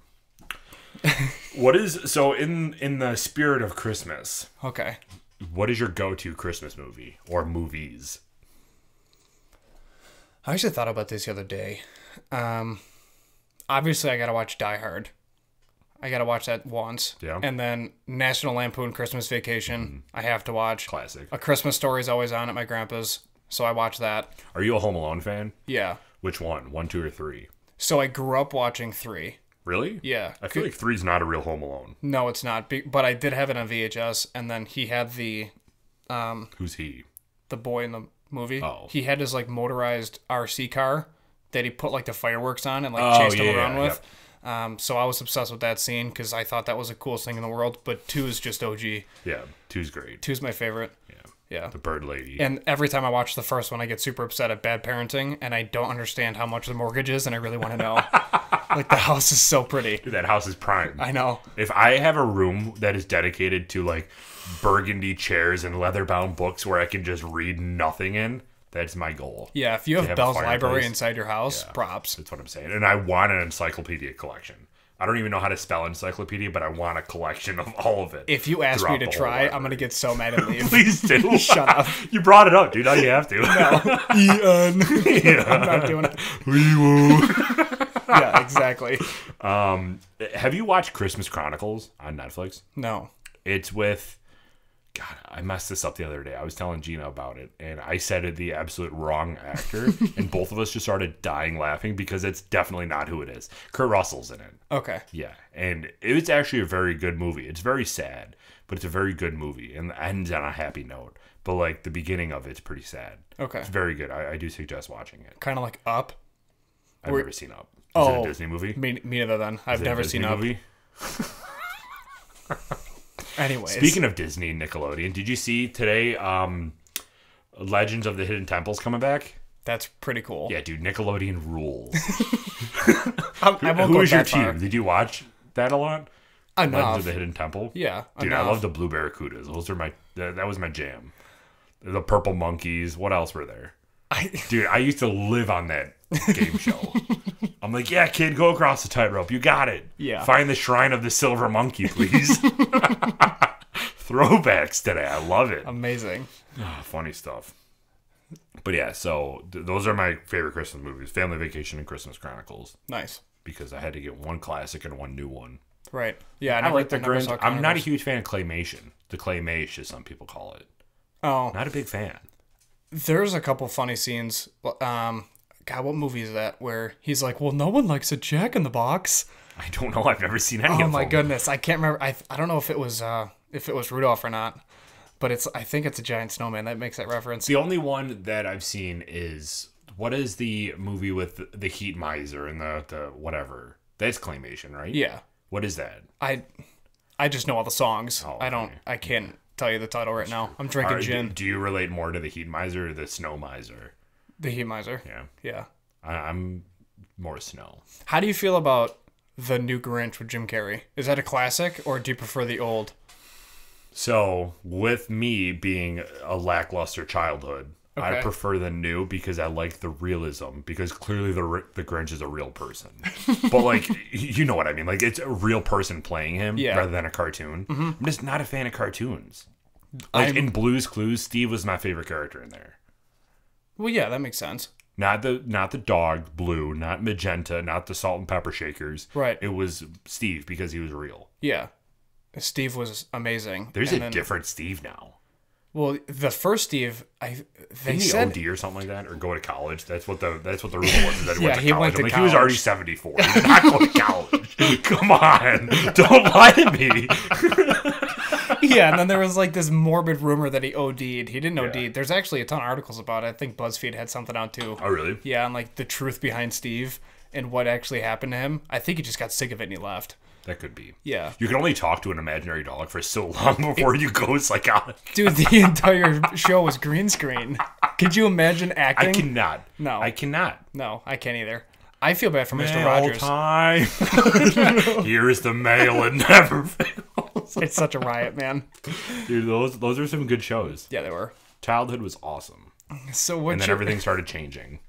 A: What is, so in the spirit of Christmas,
B: Okay.
A: what is your go-to Christmas movie or movies?
B: I actually thought about this the other day. Obviously, I got to watch Die Hard. I got to watch that once.
A: Yeah.
B: And then National Lampoon Christmas Vacation, I have to watch.
A: Classic.
B: A Christmas Story is always on at my grandpa's, so I watch that.
A: Are you a Home Alone fan?
B: Yeah.
A: Which one? 1, 2, or 3?
B: So I grew up watching 3.
A: Really?
B: Yeah.
A: I feel like 3's not a real Home Alone.
B: No, it's not. But I did have it on VHS, and then he had the
A: Who's he?
B: the boy in the movie.
A: Oh.
B: He had his like motorized RC car that he put like the fireworks on and like chased him around with. Yep. So I was obsessed with that scene because I thought that was the coolest thing in the world. But 2 is just OG.
A: Yeah, 2's great.
B: 2's my favorite.
A: Yeah.
B: Yeah.
A: The bird lady.
B: And every time I watch the first one, I get super upset at bad parenting, and I don't understand how much the mortgage is, and I really want to know. Like, the house is so pretty.
A: Dude, that house is prime.
B: I know.
A: If I have a room that is dedicated to like burgundy chairs and leather-bound books where I can just read nothing in, that's my goal.
B: Yeah, if you have
A: have a
B: Bell's
A: fireplace.
B: Library inside your house, props.
A: That's what I'm saying. And I want an encyclopedia collection. I don't even know how to spell encyclopedia, but I want a collection of all of it.
B: If you ask me
A: throughout
B: to
A: the whole
B: try, I'm
A: library.
B: gonna get so mad and leave.
A: Please do.
B: Shut up.
A: You brought it up, dude. Now you have to.
B: No. Ian.
A: Yeah.
B: I'm not doing it.
A: We will.
B: Yeah, exactly.
A: Have you watched Christmas Chronicles on Netflix?
B: No.
A: It's with... God, I messed this up the other day. I was telling Gina about it, and I said it the absolute wrong actor, and both of us just started dying laughing because it's definitely not who it is. Kurt Russell's in it.
B: Okay.
A: Yeah, and it's actually a very good movie. It's very sad, but it's a very good movie, and ends on a happy note. But, like, the beginning of it's pretty sad.
B: Okay.
A: It's very good. I do suggest watching it.
B: Kind of like Up.
A: I've never seen Up. Is it a Disney movie?
B: Me neither then. I've never seen Up.
A: Movie?
B: Anyways.
A: Speaking of Disney and Nickelodeon, did you see today Legends of the Hidden Temple's coming back?
B: That's pretty cool.
A: Yeah, dude, Nickelodeon rules.
B: I won't
A: Who
B: go
A: was your
B: that far.
A: team? Did you watch that a lot? Legends
B: Enough.
A: of the Hidden Temple?
B: Yeah.
A: Dude,
B: enough.
A: I love the Blue Barracudas. Those are that was my jam. The Purple Monkeys. What else were there? Dude, I used to live on that game show. I'm like, yeah, kid, go across the tightrope. You got it.
B: Yeah.
A: Find the shrine of the silver monkey, please. Throwbacks today. I love it.
B: Amazing.
A: Funny stuff. But yeah, so those are my favorite Christmas movies: Family Vacation and Christmas Chronicles.
B: Nice.
A: Because I had to get one classic and one new one.
B: Right. Yeah,
A: I like the
B: never
A: Grinch.
B: saw
A: I'm not a
B: Chronicles.
A: huge fan of claymation. The claymation, as some people call it.
B: Oh,
A: Not a big fan.
B: there's a couple funny scenes. God, what movie is that? Where he's like, "Well, no one likes a Jack in the Box."
A: I don't know. I've never seen any of
B: Oh
A: them.
B: my goodness, I can't remember. I don't know if it was Rudolph or not, but I think it's a giant snowman that makes that reference.
A: The only one that I've seen is, what is the movie with the heat miser and the whatever? That's claymation, right?
B: Yeah,
A: What is that?
B: I just know all the songs.
A: Oh,
B: I can't tell you the title right now. I'm drinking gin.
A: Do you relate more to the heat miser or the snow miser?
B: The Heat Miser.
A: Yeah.
B: Yeah.
A: I'm more snow.
B: How do you feel about the new Grinch with Jim Carrey? Is that a classic, or do you prefer the old?
A: So, with me being a lackluster childhood, I
B: Okay.
A: prefer the new because I like the realism. Because clearly the Grinch is a real person, but like you know what I mean. Like it's a real person playing him
B: Yeah.
A: rather than a cartoon. I'm just not a fan of cartoons. Like in Blue's Clues, Steve was my favorite character in there.
B: Well, yeah, that makes sense.
A: Not the dog Blue, not Magenta, not the Salt and Pepper Shakers.
B: Right.
A: It was Steve because he was real.
B: Yeah. Steve was amazing.
A: There's
B: And
A: a
B: then-
A: different Steve now.
B: Well, the first Steve, they
A: Didn't he
B: said
A: OD or something like that, or go to college? That's what the rumor was. That he
B: Yeah,
A: went to
B: he
A: college.
B: went to
A: I'm like, he was already
B: college.
A: 74. He did not go to college. Come on, don't lie to me.
B: yeah, and then there was like this morbid rumor that he OD'd. He didn't OD.
A: Yeah.
B: There's actually a ton of articles about it. I think BuzzFeed had something out too.
A: Oh, really?
B: Yeah, and like the truth behind Steve and what actually happened to him. I think he just got sick of it and he left.
A: That could be.
B: Yeah.
A: You can only talk to an imaginary dog for so long before you go psychotic.
B: Dude, the entire show was green screen. Could you imagine acting?
A: I cannot.
B: No.
A: I cannot.
B: No, I can't either. I feel bad for Mr.
A: Mail
B: Rogers.
A: time. Here is the mail. It never fails.
B: It's such a riot, man.
A: Dude, those are some good shows.
B: Yeah, they were.
A: Childhood was awesome.
B: So what?
A: And then everything started changing.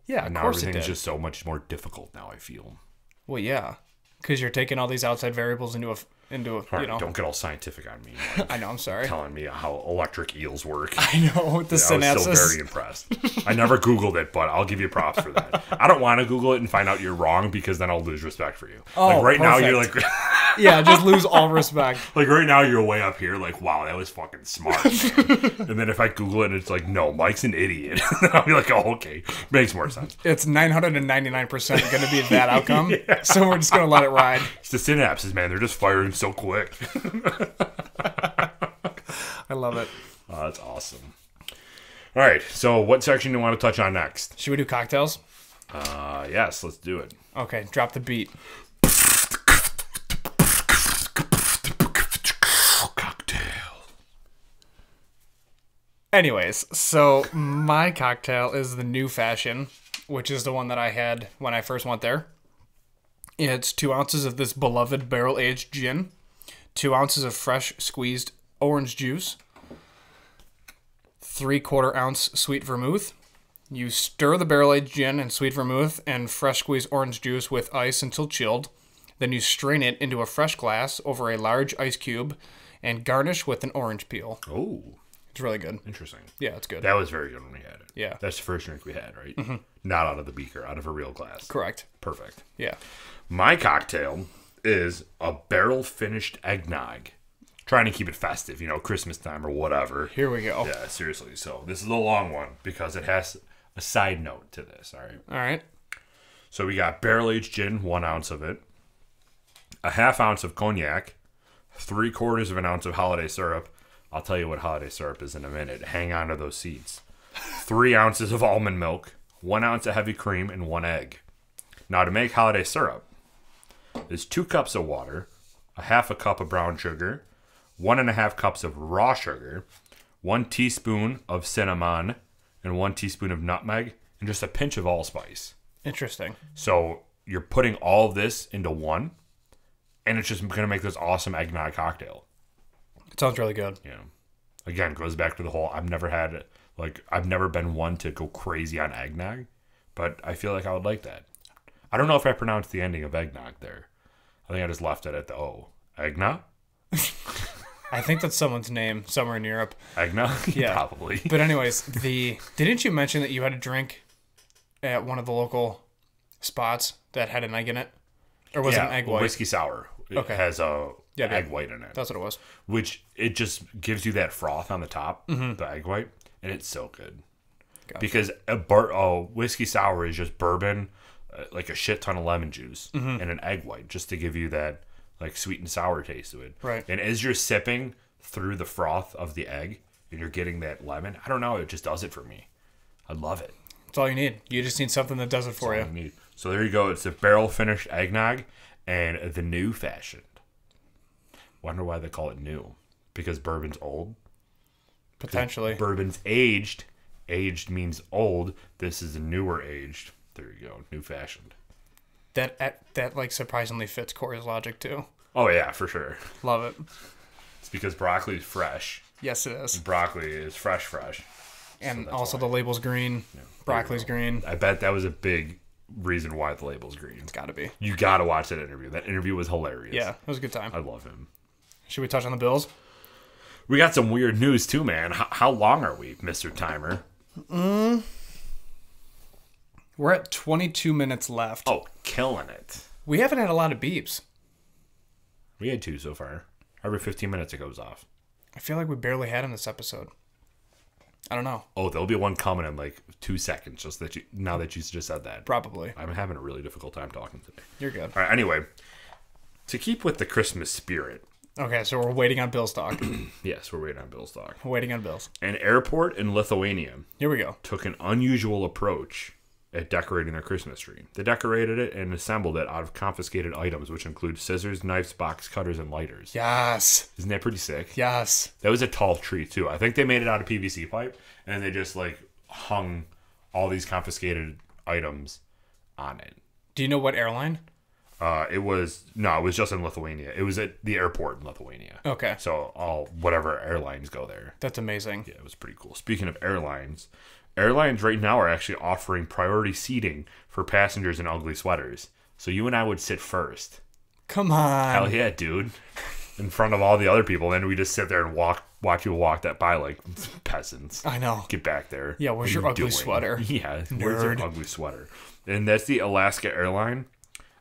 B: Yeah,
A: And
B: of
A: now
B: course it
A: everything's
B: did.
A: just so much more difficult now, I feel.
B: Well, yeah, because you're taking all these outside variables into a
A: All right, don't get all scientific on me. Like,
B: I know. I'm sorry.
A: telling me how electric eels work.
B: I know the
A: I was still
B: synapses.
A: very impressed. I never Googled it, but I'll give you props for that. I don't want to Google it and find out you're wrong because then I'll lose respect for you.
B: Oh,
A: like right now, you're like,
B: perfect. Yeah, just lose all respect.
A: like right now you're way up here. Like, wow, that was fucking smart. Man. And then if I Google it and it's like, no, Mike's an idiot, I'll be like, oh, okay, makes more sense.
B: It's 999% going to be that outcome. So we're just going to let it ride.
A: It's the synapses, man. They're just firing so quick.
B: I love it.
A: Oh, that's awesome. All right, so what section do you want to touch on next?
B: Should we do cocktails?
A: Yes, let's do it.
B: Okay, drop the beat.
A: Cocktail.
B: Anyways, so my cocktail is the new fashion, which is the one that I had when I first went there. It's 2 ounces of this beloved barrel-aged gin, 2 ounces of fresh squeezed orange juice, 3/4 ounce sweet vermouth. You stir the barrel-aged gin and sweet vermouth and fresh squeezed orange juice with ice until chilled. Then you strain it into a fresh glass over a large ice cube and garnish with an orange peel.
A: Oh,
B: It's really good.
A: interesting.
B: Yeah, it's good.
A: That was very good when we had it.
B: Yeah.
A: That's the first drink we had, right? Mm-hmm. Not out of the beaker, out of a real glass.
B: Correct.
A: Perfect.
B: Yeah.
A: My cocktail is a barrel-finished eggnog. Trying to keep it festive, Christmas time or whatever.
B: Here we go.
A: Yeah, seriously. So this is a long one because it has a side note to this, all right?
B: All right.
A: So we got barrel-aged gin, 1 ounce of it, a half ounce of cognac, 3/4 of an ounce of holiday syrup. I'll tell you what holiday syrup is in a minute. Hang on to those seats. 3 ounces of almond milk, 1 ounce of heavy cream, and 1 egg. Now to make holiday syrup, is 2 cups of water, a half a cup of brown sugar, 1.5 cups of raw sugar, 1 teaspoon of cinnamon, and 1 teaspoon of nutmeg, and just a pinch of allspice.
B: Interesting.
A: So you're putting all of this into one, and it's just going to make this awesome eggnog cocktail.
B: It sounds really good.
A: Again, goes back to the whole, I've never been one to go crazy on eggnog, but I feel like I would like that. I don't know if I pronounced the ending of eggnog there. I think I just left it at the O. Eggnog?
B: I think that's someone's name somewhere in Europe.
A: Eggnog?
B: Yeah.
A: Probably.
B: But anyways, didn't you mention that you had a drink at one of the local spots that had an egg in it? Or was it an egg white?
A: Whiskey sour. It has a egg white in it.
B: That's what it was.
A: Which it just gives you that froth on the top, the egg white, and it's so good. Gotcha. Because a whiskey sour is just bourbon, like a shit ton of lemon juice, and an egg white, just to give you that like sweet and sour taste to it.
B: Right.
A: And as you're sipping through the froth of the egg, and you're getting that lemon, I don't know, it just does it for me. I love it.
B: That's all you need. You just need something that does it for you.
A: So there you go. It's a barrel finished eggnog and the new fashioned. Wonder why they call it new. Because bourbon's old?
B: Potentially.
A: Bourbon's aged. Aged means old. This is a newer aged. There you go. New fashioned.
B: That like surprisingly fits Corey's logic too.
A: Oh yeah, for sure.
B: Love it.
A: It's because broccoli's fresh.
B: Yes, it is.
A: Broccoli is fresh.
B: And so also the label's green. Yeah, broccoli's green.
A: I bet that was a big reason why the label's green.
B: It's got to be.
A: You got to watch that interview. That interview was hilarious.
B: Yeah, it was a good time.
A: I love him.
B: Should we touch on the Bills?
A: We got some weird news too, man. How long are we, Mr. Timer?
B: We're at 22 minutes left.
A: Oh, killing it.
B: We haven't had a lot of beeps.
A: We had 2 so far. Every 15 minutes it goes off.
B: I feel like we barely had them this episode. I don't know.
A: Oh, there'll be one coming in like 2 seconds. Now that you just said that.
B: Probably.
A: I'm having a really difficult time talking today.
B: You're good.
A: All right. Anyway, to keep with the Christmas spirit.
B: Okay, so we're waiting on Bill's talk.
A: Yes, we're waiting on Bill's talk.
B: We're waiting on Bill's.
A: An airport in Lithuania.
B: Here we go.
A: Took an unusual approach at decorating their Christmas tree. They decorated it and assembled it out of confiscated items, which include scissors, knives, box cutters, and lighters.
B: Yes.
A: Isn't that pretty sick?
B: Yes.
A: That was a tall tree, too. I think they made it out of PVC pipe, and they just, hung all these confiscated items on it.
B: Do you know what airline?
A: It was just in Lithuania. It was at the airport in Lithuania.
B: Okay.
A: So, whatever airlines go there.
B: That's amazing.
A: Yeah, it was pretty cool. Speaking of airlines right now are actually offering priority seating for passengers in ugly sweaters. So you and I would sit first.
B: Come on.
A: Hell yeah, dude. In front of all the other people. Then we just sit there and watch people walk that by like peasants.
B: I know.
A: Get back there.
B: Yeah, where's your ugly sweater?
A: Yeah,
B: Nerd.
A: Where's your ugly sweater? And that's the Alaska airline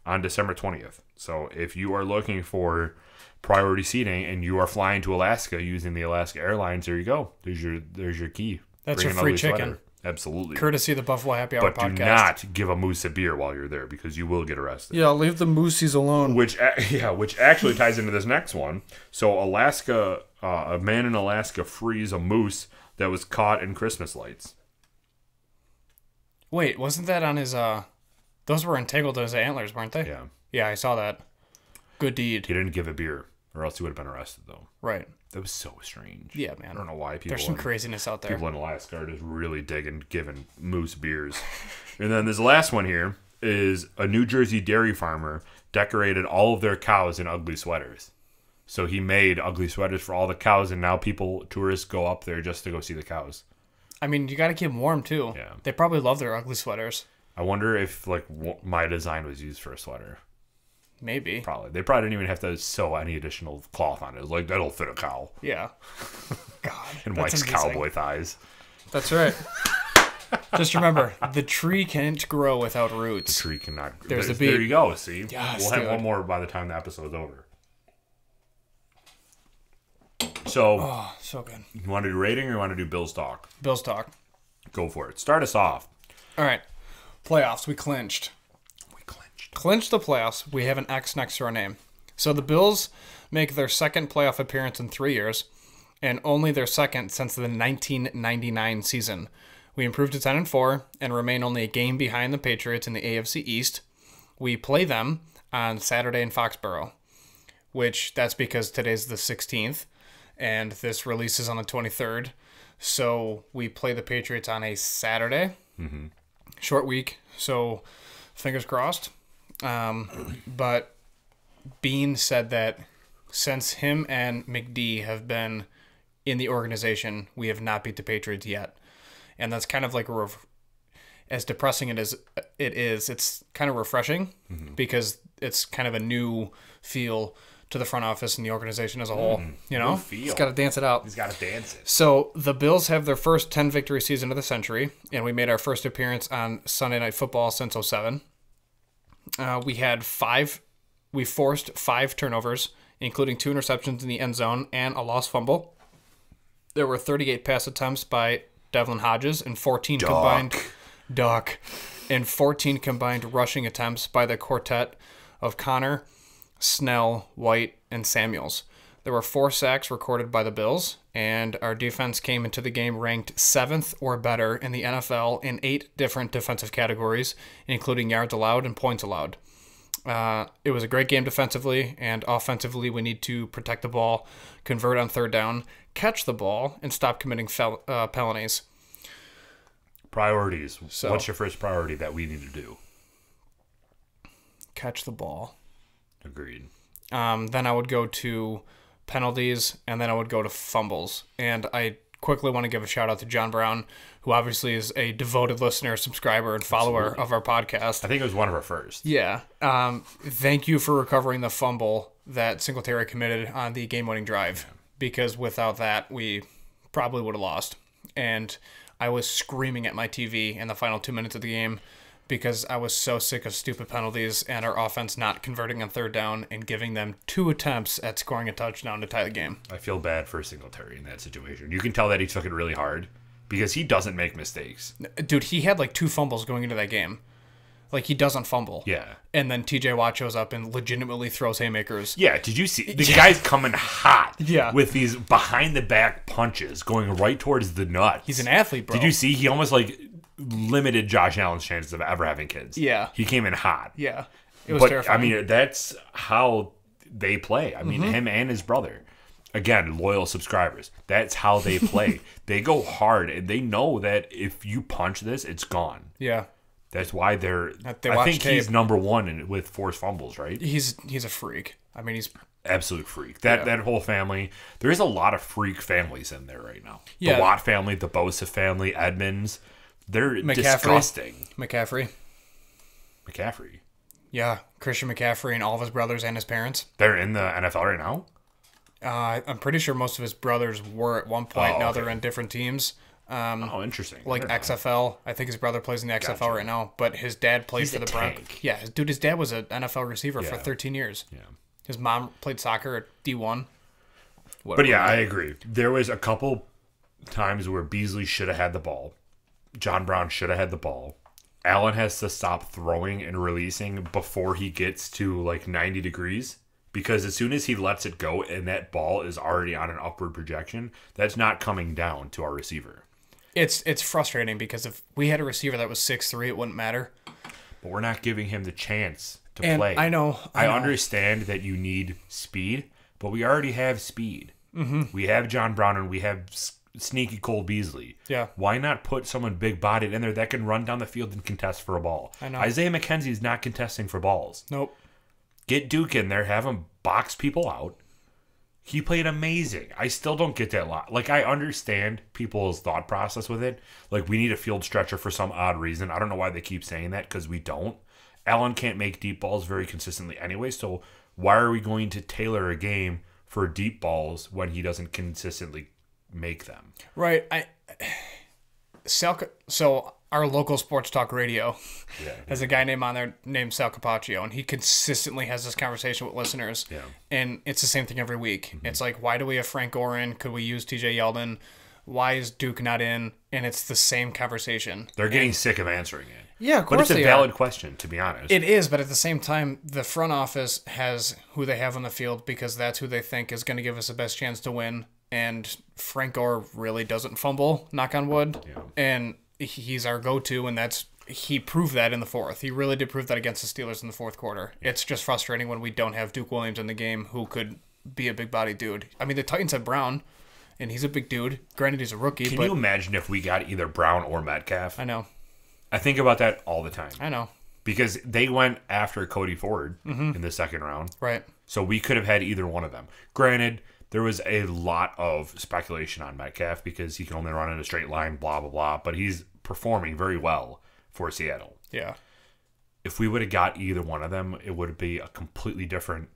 A: on December 20th. So if you are looking for priority seating and you are flying to Alaska using the Alaska Airlines, there you go. There's your key.
B: That's
A: Bring
B: your free chicken.
A: Sweater. Absolutely.
B: Courtesy of the Buffalo Happy Hour
A: podcast.
B: podcast.
A: Do not give a moose a beer while you're there because you will get arrested.
B: Yeah, leave the moosies alone.
A: Which actually ties into this next one. So Alaska, a man in Alaska frees a moose that was caught in Christmas lights.
B: Wait, wasn't that on his, those were entangled in his antlers, weren't they?
A: Yeah.
B: Yeah, I saw that. Good deed.
A: He didn't give a beer or else he would have been arrested though.
B: Right.
A: That was so strange.
B: Yeah, man.
A: I don't know why people.
B: There's some craziness out there.
A: People in Alaska are just really digging giving moose beers. And then this last one here is a New Jersey dairy farmer decorated all of their cows in ugly sweaters. So he made ugly sweaters for all the cows, and now tourists go up there just to go see the cows.
B: I mean, you got to keep them warm too.
A: Yeah.
B: They probably love their ugly sweaters.
A: I wonder if my design was used for a sweater.
B: Maybe.
A: Probably. They probably didn't even have to sew any additional cloth on it. It was like, that'll fit a cow.
B: Yeah. God.
A: And
B: that's
A: Mike's
B: amazing.
A: cowboy thighs.
B: That's right. Just remember, the tree can't grow without roots.
A: Tree cannot.
B: There's the
A: There
B: beat.
A: you go. See,
B: Yes,
A: we'll have
B: dude.
A: one more by the time the episode's over. So,
B: Oh, so good.
A: you want to do rating or you want to do Bills talk?
B: Bills talk.
A: Go for it. Start us off.
B: All right. Playoffs. We clinched.
A: We clinched.
B: Clinched the playoffs. We have an X next to our name. So the Bills make their second playoff appearance in 3 years, and only their second since the 1999 season. We improved to 10-4 and remain only a game behind the Patriots in the AFC East. We play them on Saturday in Foxborough, which that's because today's the 16th, and this releases on the 23rd. So we play the Patriots on a Saturday. Mm-hmm. Short week, so fingers crossed. But Bean said that since him and McD have been in the organization, we have not beat the Patriots yet. And that's kind of like as depressing it is, it's kind of refreshing because it's kind of a new feel to the front office and the organization as a whole. You know, he's got to dance it out.
A: He's got to dance it.
B: So the Bills have their first 10 victory season of the century, and we made our first appearance on Sunday Night Football since 07. We forced 5 turnovers, including 2 interceptions in the end zone and a lost fumble. There were 38 pass attempts by Devlin Hodges and 14 combined rushing attempts by the quartet of Connor, Snell, White, and Samuels. There were 4 sacks recorded by the Bills, and our defense came into the game ranked 7th or better in the NFL in 8 different defensive categories, including yards allowed and points allowed. It was a great game defensively, and offensively we need to protect the ball, convert on third down, catch the ball, and stop committing penalties.
A: Priorities.
B: So-
A: What's your first priority that we need to do?
B: Catch the ball.
A: Agreed.
B: Then I would go to penalties, and then I would go to fumbles. And I quickly want to give a shout out to John Brown, who obviously is a devoted listener, subscriber, and follower of our podcast.
A: I think it was one of our first.
B: Yeah. Thank you for recovering the fumble that Singletary committed on the game-winning drive, because without that, we probably would have lost. And I was screaming at my TV in the final 2 minutes of the game because I was so sick of stupid penalties and our offense not converting on third down and giving them 2 attempts at scoring a touchdown to tie the game.
A: I feel bad for Singletary in that situation. You can tell that he took it really hard because he doesn't make mistakes.
B: Dude, he had like 2 fumbles going into that game. Like, he doesn't fumble.
A: Yeah.
B: And then TJ Watt shows up and legitimately throws haymakers.
A: Yeah, did you see? The guy's coming hot with these behind-the-back punches going right towards the nuts.
B: He's an athlete, bro.
A: Did you see? He almost, limited Josh Allen's chances of ever having kids.
B: Yeah.
A: He came in hot.
B: Yeah. It was
A: But,
B: terrifying.
A: I mean, that's how they play. I mean, him and his brother. Again, loyal subscribers. That's how they play. They go hard, and they know that if you punch this, it's gone.
B: Yeah.
A: That's why
B: They
A: I
B: watch
A: think he's
B: tape.
A: number 1 with forced fumbles, right?
B: He's a freak. I mean, he's
A: Absolute freak. That whole family. There is a lot of freak families in there right now.
B: Yeah.
A: The Watt family, the Bosa family, Edmonds. They're
B: McCaffrey.
A: disgusting.
B: McCaffrey. Yeah. Christian McCaffrey and all of his brothers and his parents.
A: They're in the NFL right now?
B: I'm pretty sure most of his brothers were at one point.
A: Oh,
B: Now
A: okay.
B: they're in different teams.
A: Interesting.
B: Like
A: Never mind.
B: XFL. I think his brother plays in the XFL right now, but his dad plays
A: He's
B: for
A: a
B: the Broncos.
A: tank.
B: Yeah, his dad was an NFL receiver for
A: Yeah.
B: 13 years.
A: Yeah.
B: His mom played soccer at D1.
A: But yeah, I agree. There was a couple times where Beasley should have had the ball. John Brown should have had the ball. Allen has to stop throwing and releasing before he gets to 90 degrees. Because as soon as he lets it go and that ball is already on an upward projection, that's not coming down to our receiver.
B: It's frustrating because if we had a receiver that was 6'3", it wouldn't matter.
A: But we're not giving him the chance to
B: And
A: play.
B: I know.
A: I understand that you need speed, but we already have speed. Mm-hmm. We have John Brown and we have sneaky Cole Beasley.
B: Yeah.
A: Why not put someone big-bodied in there that can run down the field and contest for a ball?
B: I know.
A: Isaiah McKenzie's not contesting for balls.
B: Nope.
A: Get Duke in there, have him box people out. He played amazing. I still don't get that lot. I understand people's thought process with it. We need a field stretcher for some odd reason. I don't know why they keep saying that, because we don't. Allen can't make deep balls very consistently anyway, so why are we going to tailor a game for deep balls when he doesn't consistently make them?
B: Right. So our local sports talk radio has a guy named Sal Capaccio, and he consistently has this conversation with listeners.
A: Yeah.
B: And it's the same thing every week. It's like, why do we have Frank Gore in? Could we use TJ Yeldon? Why is Duke not in? And it's the same conversation.
A: They're getting sick of answering it.
B: Yeah, of course
A: but it's a
B: they
A: valid
B: are.
A: question, to be honest.
B: It is, but at the same time, the front office has who they have on the field because that's who they think is going to give us the best chance to win. And Frank Gore really doesn't fumble, knock on wood.
A: Yeah.
B: And he's our go-to, and he proved that in the fourth. He really did prove that against the Steelers in the fourth quarter. It's just frustrating when we don't have Duke Williams in the game who could be a big-body dude. I mean, the Titans have Brown, and he's a big dude. Granted, he's a rookie.
A: Can you imagine if we got either Brown or Metcalf?
B: I know.
A: I think about that all the time.
B: I know.
A: Because they went after Cody Ford in the second round.
B: Right.
A: So we could have had either one of them. Granted, there was a lot of speculation on Metcalf because he can only run in a straight line, blah, blah, blah. But he's performing very well for Seattle.
B: Yeah.
A: If we would have got either one of them, it would be a completely different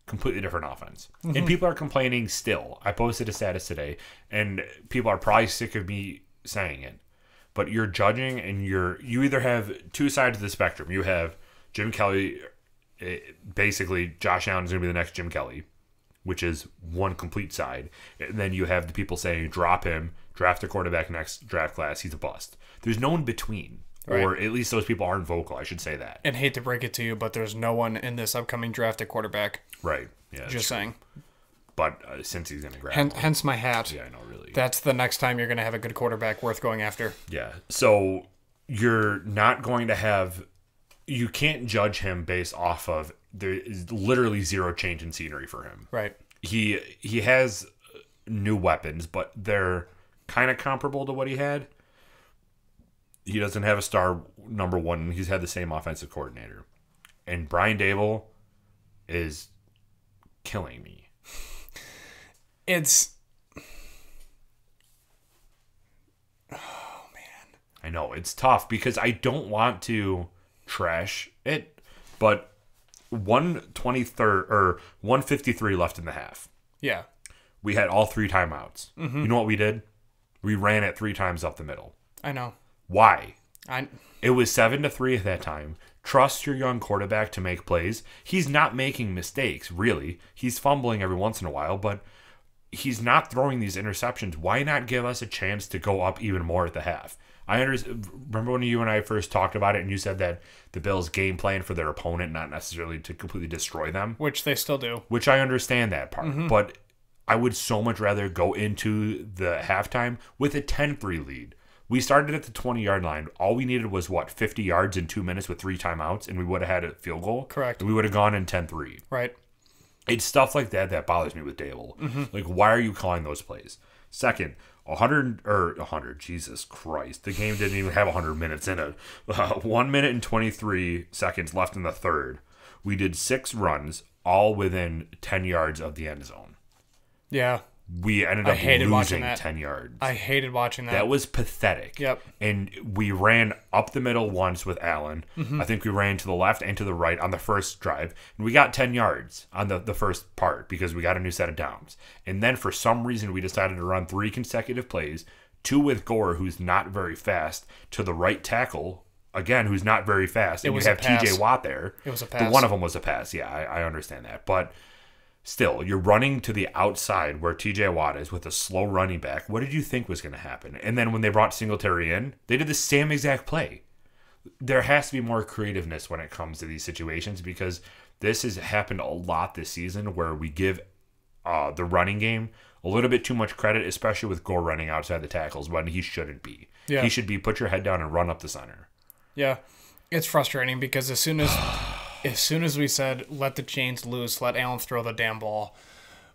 A: offense. And people are complaining still. I posted a status today, and people are probably sick of me saying it. But you're judging, and you either have two sides of the spectrum. You have Jim Kelly, basically Josh Allen is going to be the next Jim Kelly, which is one complete side. And then you have the people saying, drop him, draft a quarterback next draft class, he's a bust. There's no in between. Right. Or at least those people aren't vocal, I should say that.
B: And hate to break it to you, but there's no one in this upcoming draft at quarterback.
A: Right. Yeah.
B: Just saying.
A: But since he's going to grab
B: hence my hat.
A: Yeah, I know, really.
B: That's the next time you're going to have a good quarterback worth going after.
A: Yeah. So you're not going to have... You can't judge him based off of... There is literally zero change in scenery for him.
B: Right.
A: He has new weapons, but they're kind of comparable to what he had. He doesn't have a star number one. He's had the same offensive coordinator. And Brian Dable is killing me.
B: It's... Oh, man.
A: I know. It's tough because I don't want to trash it, but 153 left in the half.
B: Yeah.
A: We had all three timeouts. Mm-hmm. You know what we did? We ran it 3 times up the middle.
B: I know.
A: Why? It was 7-3 at that time. Trust your young quarterback to make plays. He's not making mistakes, really. He's fumbling every once in a while, but he's not throwing these interceptions. Why not give us a chance to go up even more at the half? I remember when you and I first talked about it, and you said that the Bills game plan for their opponent, not necessarily to completely destroy them.
B: Which they still do.
A: Which I understand that part. But I would so much rather go into the halftime with a 10-3 lead. We started at the 20-yard line. All we needed was, 50 yards in 2 minutes with 3 timeouts, and we would have had a field goal.
B: Correct.
A: And we would have gone in 10-3.
B: Right.
A: It's stuff like that bothers me with Dable. Like, why are you calling those plays? Second, 100, Jesus Christ. The game didn't even have 100 minutes in it. 1 minute and 23 seconds left in the third. We did 6 runs, all within 10 yards of the end zone.
B: Yeah.
A: We ended up losing 10 yards.
B: I hated watching that.
A: That was pathetic.
B: Yep.
A: And we ran up the middle once with Allen. I think we ran to the left and to the right on the first drive. And we got 10 yards on the first part because we got a new set of downs. And then for some reason, we decided to run 3 consecutive plays, 2 with Gore, who's not very fast, to the right tackle, again, who's not very fast. And you have TJ Watt there.
B: It was a pass.
A: One of them was a pass. Yeah, I understand that. But still, you're running to the outside where TJ Watt is with a slow running back. What did you think was going to happen? And then when they brought Singletary in, they did the same exact play. There has to be more creativeness when it comes to these situations because this has happened a lot this season where we give the running game a little bit too much credit, especially with Gore running outside the tackles when he shouldn't be.
B: Yeah.
A: He should be put your head down and run up the center.
B: Yeah. It's frustrating because as soon as we said, let the chains loose, let Allen throw the damn ball,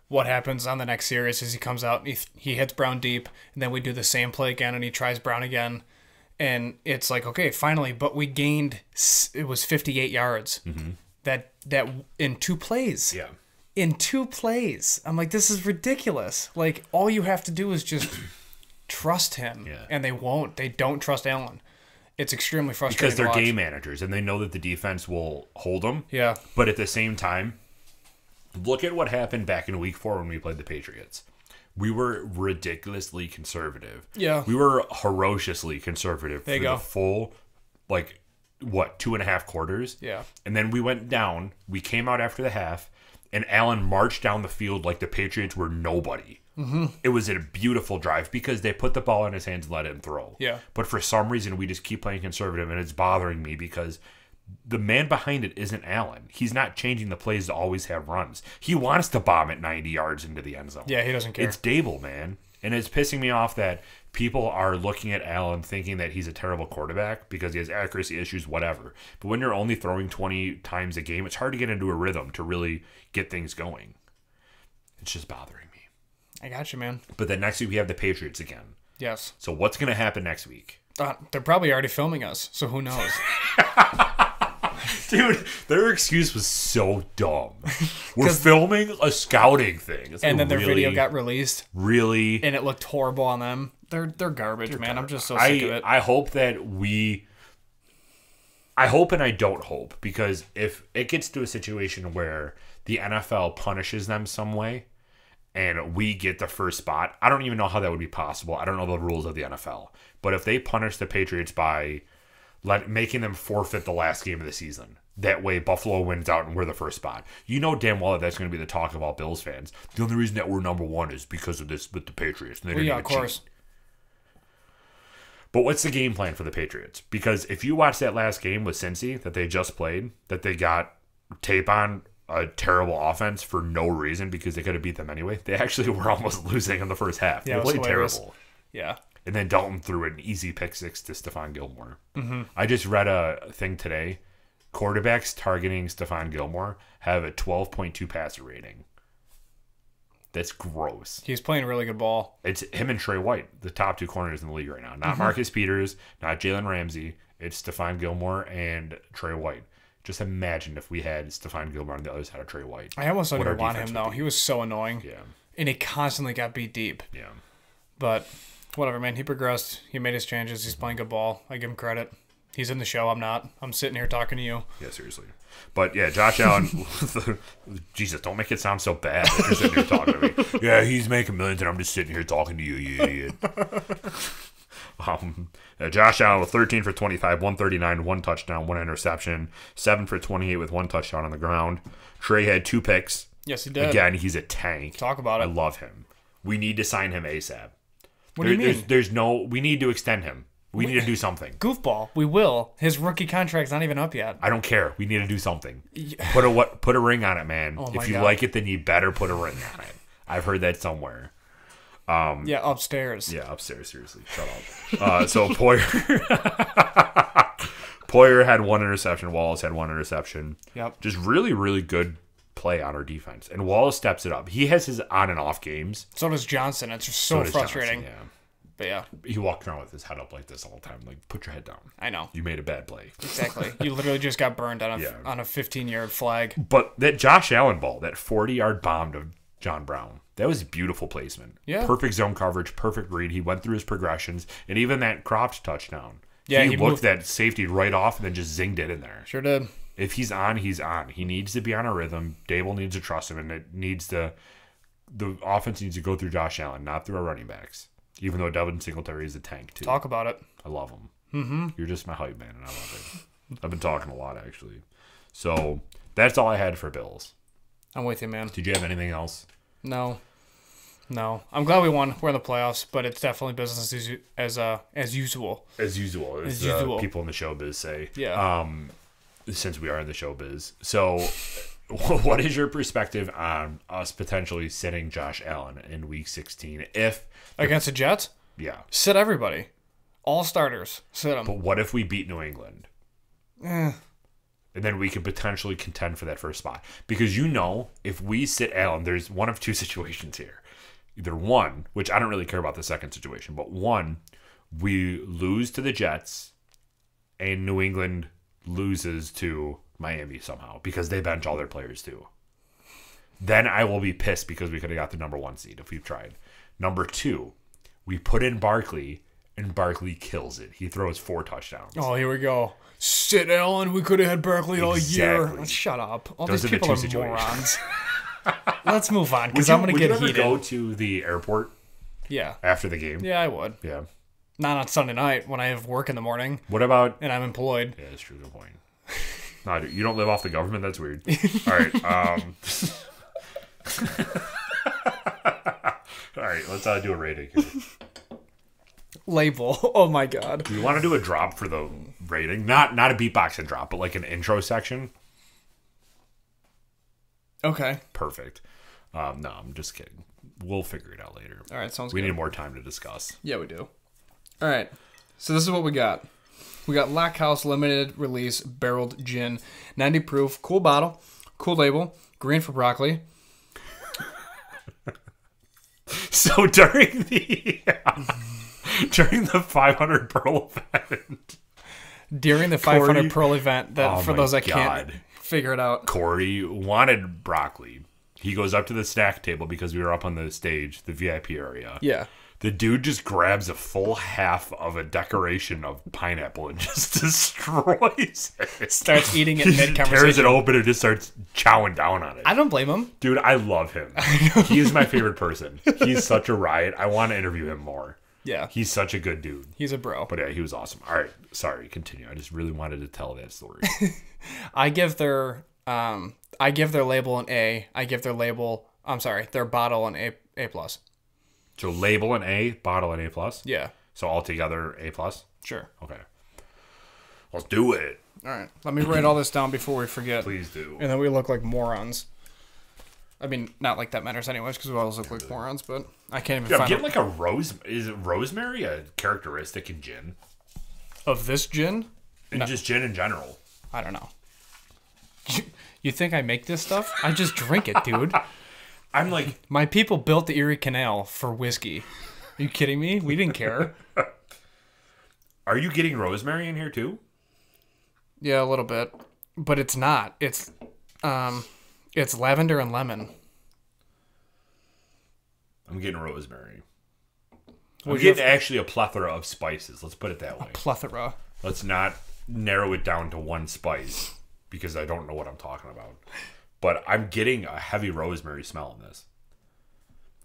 B: what happens on the next series is he comes out, he hits Brown deep, and then we do the same play again, and he tries Brown again. And it's like, okay, finally, but we gained, it was 58 yards. That in 2 plays.
A: Yeah.
B: In 2 plays. I'm like, this is ridiculous. Like, all you have to do is just trust him.
A: Yeah.
B: And they won't. They don't trust Allen. it's extremely frustrating
A: because they're
B: to watch.
A: game managers and they know that the defense will hold them.
B: Yeah.
A: But at the same time, look at what happened back in week 4 when we played the Patriots. We were ridiculously conservative.
B: Yeah.
A: We were ferociously conservative for
B: go.
A: the full, 2.5 quarters.
B: Yeah.
A: And then we went down. We came out after the half, and Allen marched down the field like the Patriots were nobody. Mm-hmm. It was a beautiful drive because they put the ball in his hands and let him throw.
B: Yeah.
A: But for some reason, we just keep playing conservative, and it's bothering me because the man behind it isn't Allen. He's not changing the plays to always have runs. He wants to bomb at 90 yards into the end zone.
B: Yeah, he doesn't care.
A: It's Dable, man. And it's pissing me off that people are looking at Allen thinking that he's a terrible quarterback because he has accuracy issues, whatever. But when you're only throwing 20 times a game, it's hard to get into a rhythm to really get things going. It's just bothering me.
B: I got you, man.
A: But then next week we have the Patriots again.
B: Yes.
A: So what's going to happen next week?
B: They're probably already filming us, so who knows?
A: Dude, their excuse was so dumb. We're filming a scouting thing.
B: And then their video got released.
A: Really?
B: And it looked horrible on them. They're garbage, man. I'm just so sick of it.
A: I hope that I hope and I don't hope, because if it gets to a situation where the NFL punishes them some way and we get the first spot, I don't even know how that would be possible. I don't know the rules of the NFL. But if they punish the Patriots by making them forfeit the last game of the season, that way Buffalo wins out and we're the first spot, you know damn well that's going to be the talk of all Bills fans. The only reason that we're number one is because of this with the Patriots. And they didn't
B: of course.
A: cheat. But what's the game plan for the Patriots? Because if you watch that last game with Cincy that they just played, that they got tape on a terrible offense for no reason because they could have beat them anyway, they actually were almost losing in the first half.
B: Yeah,
A: they played terrible.
B: Yeah.
A: And then Dalton threw an easy pick 6 to Stephon Gilmore. Mm-hmm. I just read a thing today. Quarterbacks targeting Stephon Gilmore have a 12.2 passer rating. That's gross.
B: He's playing really good ball.
A: It's him and Trey White, the top 2 corners in the league right now. Not Marcus Peters, not Jalen Ramsey. It's Stephon Gilmore and Trey White. Just imagine if we had Stephon Gilmore on the other side of Trey White.
B: I almost don't even want him, though. He was so annoying.
A: Yeah.
B: And he constantly got beat deep.
A: Yeah.
B: But whatever, man. He progressed. He made his changes. He's playing good ball. I give him credit. He's in the show. I'm not. I'm sitting here talking to you.
A: Yeah, seriously. But yeah, Josh Allen, Jesus, don't make it sound so bad that you're sitting here talking to me. Yeah, he's making millions and I'm just sitting here talking to you, you idiot. Josh Allen with 13 for 25, 139, 1 touchdown, 1 interception, 7 for 28 with 1 touchdown on the ground. Trey had 2 picks.
B: Yes, he did.
A: Again, he's a tank.
B: Talk about it.
A: I love him. We need to sign him ASAP.
B: What do you mean?
A: We need to extend him. We need to do something.
B: Goofball. We will. His rookie contract's not even up yet.
A: I don't care. We need to do something. Put a ring on it, man.
B: Oh
A: if you like it, then you better put a ring on it. I've heard that somewhere.
B: Yeah, upstairs.
A: Yeah, upstairs. Seriously, shut up. So Poyer had 1 interception. Wallace had 1 interception.
B: Yep.
A: Just really, really good play on our defense. And Wallace steps it up. He has his on and off games.
B: So does Johnson. It's just so frustrating.
A: Johnson, yeah.
B: But yeah.
A: He walked around with his head up like this all the time. Like, put your head down.
B: I know.
A: You made a bad play.
B: Exactly. You literally just got burned on a 15-yard flag.
A: But that Josh Allen ball, that 40-yard bomb to John Brown, that was beautiful placement.
B: Yeah.
A: Perfect zone coverage, perfect read. He went through his progressions. And even that cropped touchdown.
B: Yeah,
A: he looked that safety right off and then just zinged it in there.
B: Sure did.
A: If he's on, he's on. He needs to be on a rhythm. Dable needs to trust him, and the offense needs to go through Josh Allen, not through our running backs. Even though Devin Singletary is a tank, too.
B: Talk about it.
A: I love him. Mm-hmm. You're just my hype man, and I love it. I've been talking a lot, actually. So, that's all I had for Bills.
B: I'm with you, man.
A: Did you have anything else?
B: No. I'm glad we won. We're in the playoffs, but it's definitely business as usual.
A: As usual. As people in the showbiz say.
B: Yeah.
A: Since we are in the showbiz. So, what is your perspective on us potentially sitting Josh Allen in Week 16
B: against the Jets?
A: Yeah.
B: Sit everybody. All starters. Sit them.
A: But what if we beat New England?
B: Eh.
A: And then we could potentially contend for that first spot. Because if we sit Allen, there's one of 2 situations here. Either one, which I don't really care about the second situation, but one, we lose to the Jets and New England loses to Miami somehow because they bench all their players too. Then I will be pissed because we could have got the number 1 seed if we've tried. Number 2, we put in Barkley and Barkley kills it. He throws 4 touchdowns.
B: Oh, here we go. Sit, Allen. We could have had Barkley all year.
A: Exactly.
B: Shut up. All
A: Those
B: these
A: are the
B: people
A: two
B: are
A: situations.
B: morons. Let's move on because I'm going to get
A: Would you
B: heated.
A: ever go to the airport
B: Yeah.
A: after the game?
B: Yeah, I would.
A: Yeah.
B: Not on Sunday night when I have work in the morning
A: What about...
B: and I'm employed.
A: Yeah, that's true. Good point. No, you don't live off the government? That's weird. All right. All right, let's do a rating here.
B: Label. Oh, my God.
A: Do you want to do a drop for the rating? Not a beatboxing drop, but like an intro section?
B: Okay.
A: Perfect. No, I'm just kidding. We'll figure it out later.
B: All right, sounds
A: We
B: good.
A: need more time to discuss.
B: Yeah, we do. All right. So this is what we got. We got Lockhouse limited release barreled gin, 90 proof, cool bottle, cool label, green for broccoli.
A: So during the 500 Pearl event,
B: During the 500
A: Corey-
B: Pearl event, that
A: Oh
B: for
A: my
B: those that
A: God.
B: can't figure it out.
A: Corey wanted broccoli. He goes up to the snack table because we were up on the stage, the VIP area.
B: Yeah.
A: The dude just grabs a full half of a decoration of pineapple and just destroys it.
B: Starts eating it
A: Just
B: mid-conversation.
A: tears it open and just starts chowing down on it.
B: I don't blame him.
A: Dude, I love him. He is my favorite person. He's such a riot. I want to interview him more.
B: Yeah.
A: He's such a good dude.
B: He's a bro.
A: But yeah, he was awesome. All right, sorry, continue. I just really wanted to tell that story.
B: I give their label an A. I give their their bottle an A plus.
A: So label an A, bottle an A plus.
B: Yeah.
A: So altogether A plus.
B: Sure.
A: Okay. Let's do it.
B: All right. Let me write all this down before we forget.
A: Please do.
B: And then we look like morons. I mean, not like that matters anyways, because we always look like morons, but I can't even
A: Dude, I'm
B: find
A: getting like a rose. Is it rosemary a characteristic in gin?
B: of this gin.
A: And just gin in general.
B: I don't know. You think I make this stuff? I just drink it, dude.
A: I'm like,
B: My people built the Erie Canal for whiskey. Are you kidding me? We didn't care.
A: are you getting rosemary in here too?
B: Yeah, a little bit, but it's not. It's lavender and lemon.
A: I'm getting rosemary. I'm
B: What'd you
A: getting actually a plethora of spices. Let's put it that way.
B: Plethora.
A: Let's not narrow it down to one spice because I don't know what I'm talking about. But I'm getting a heavy rosemary smell in this,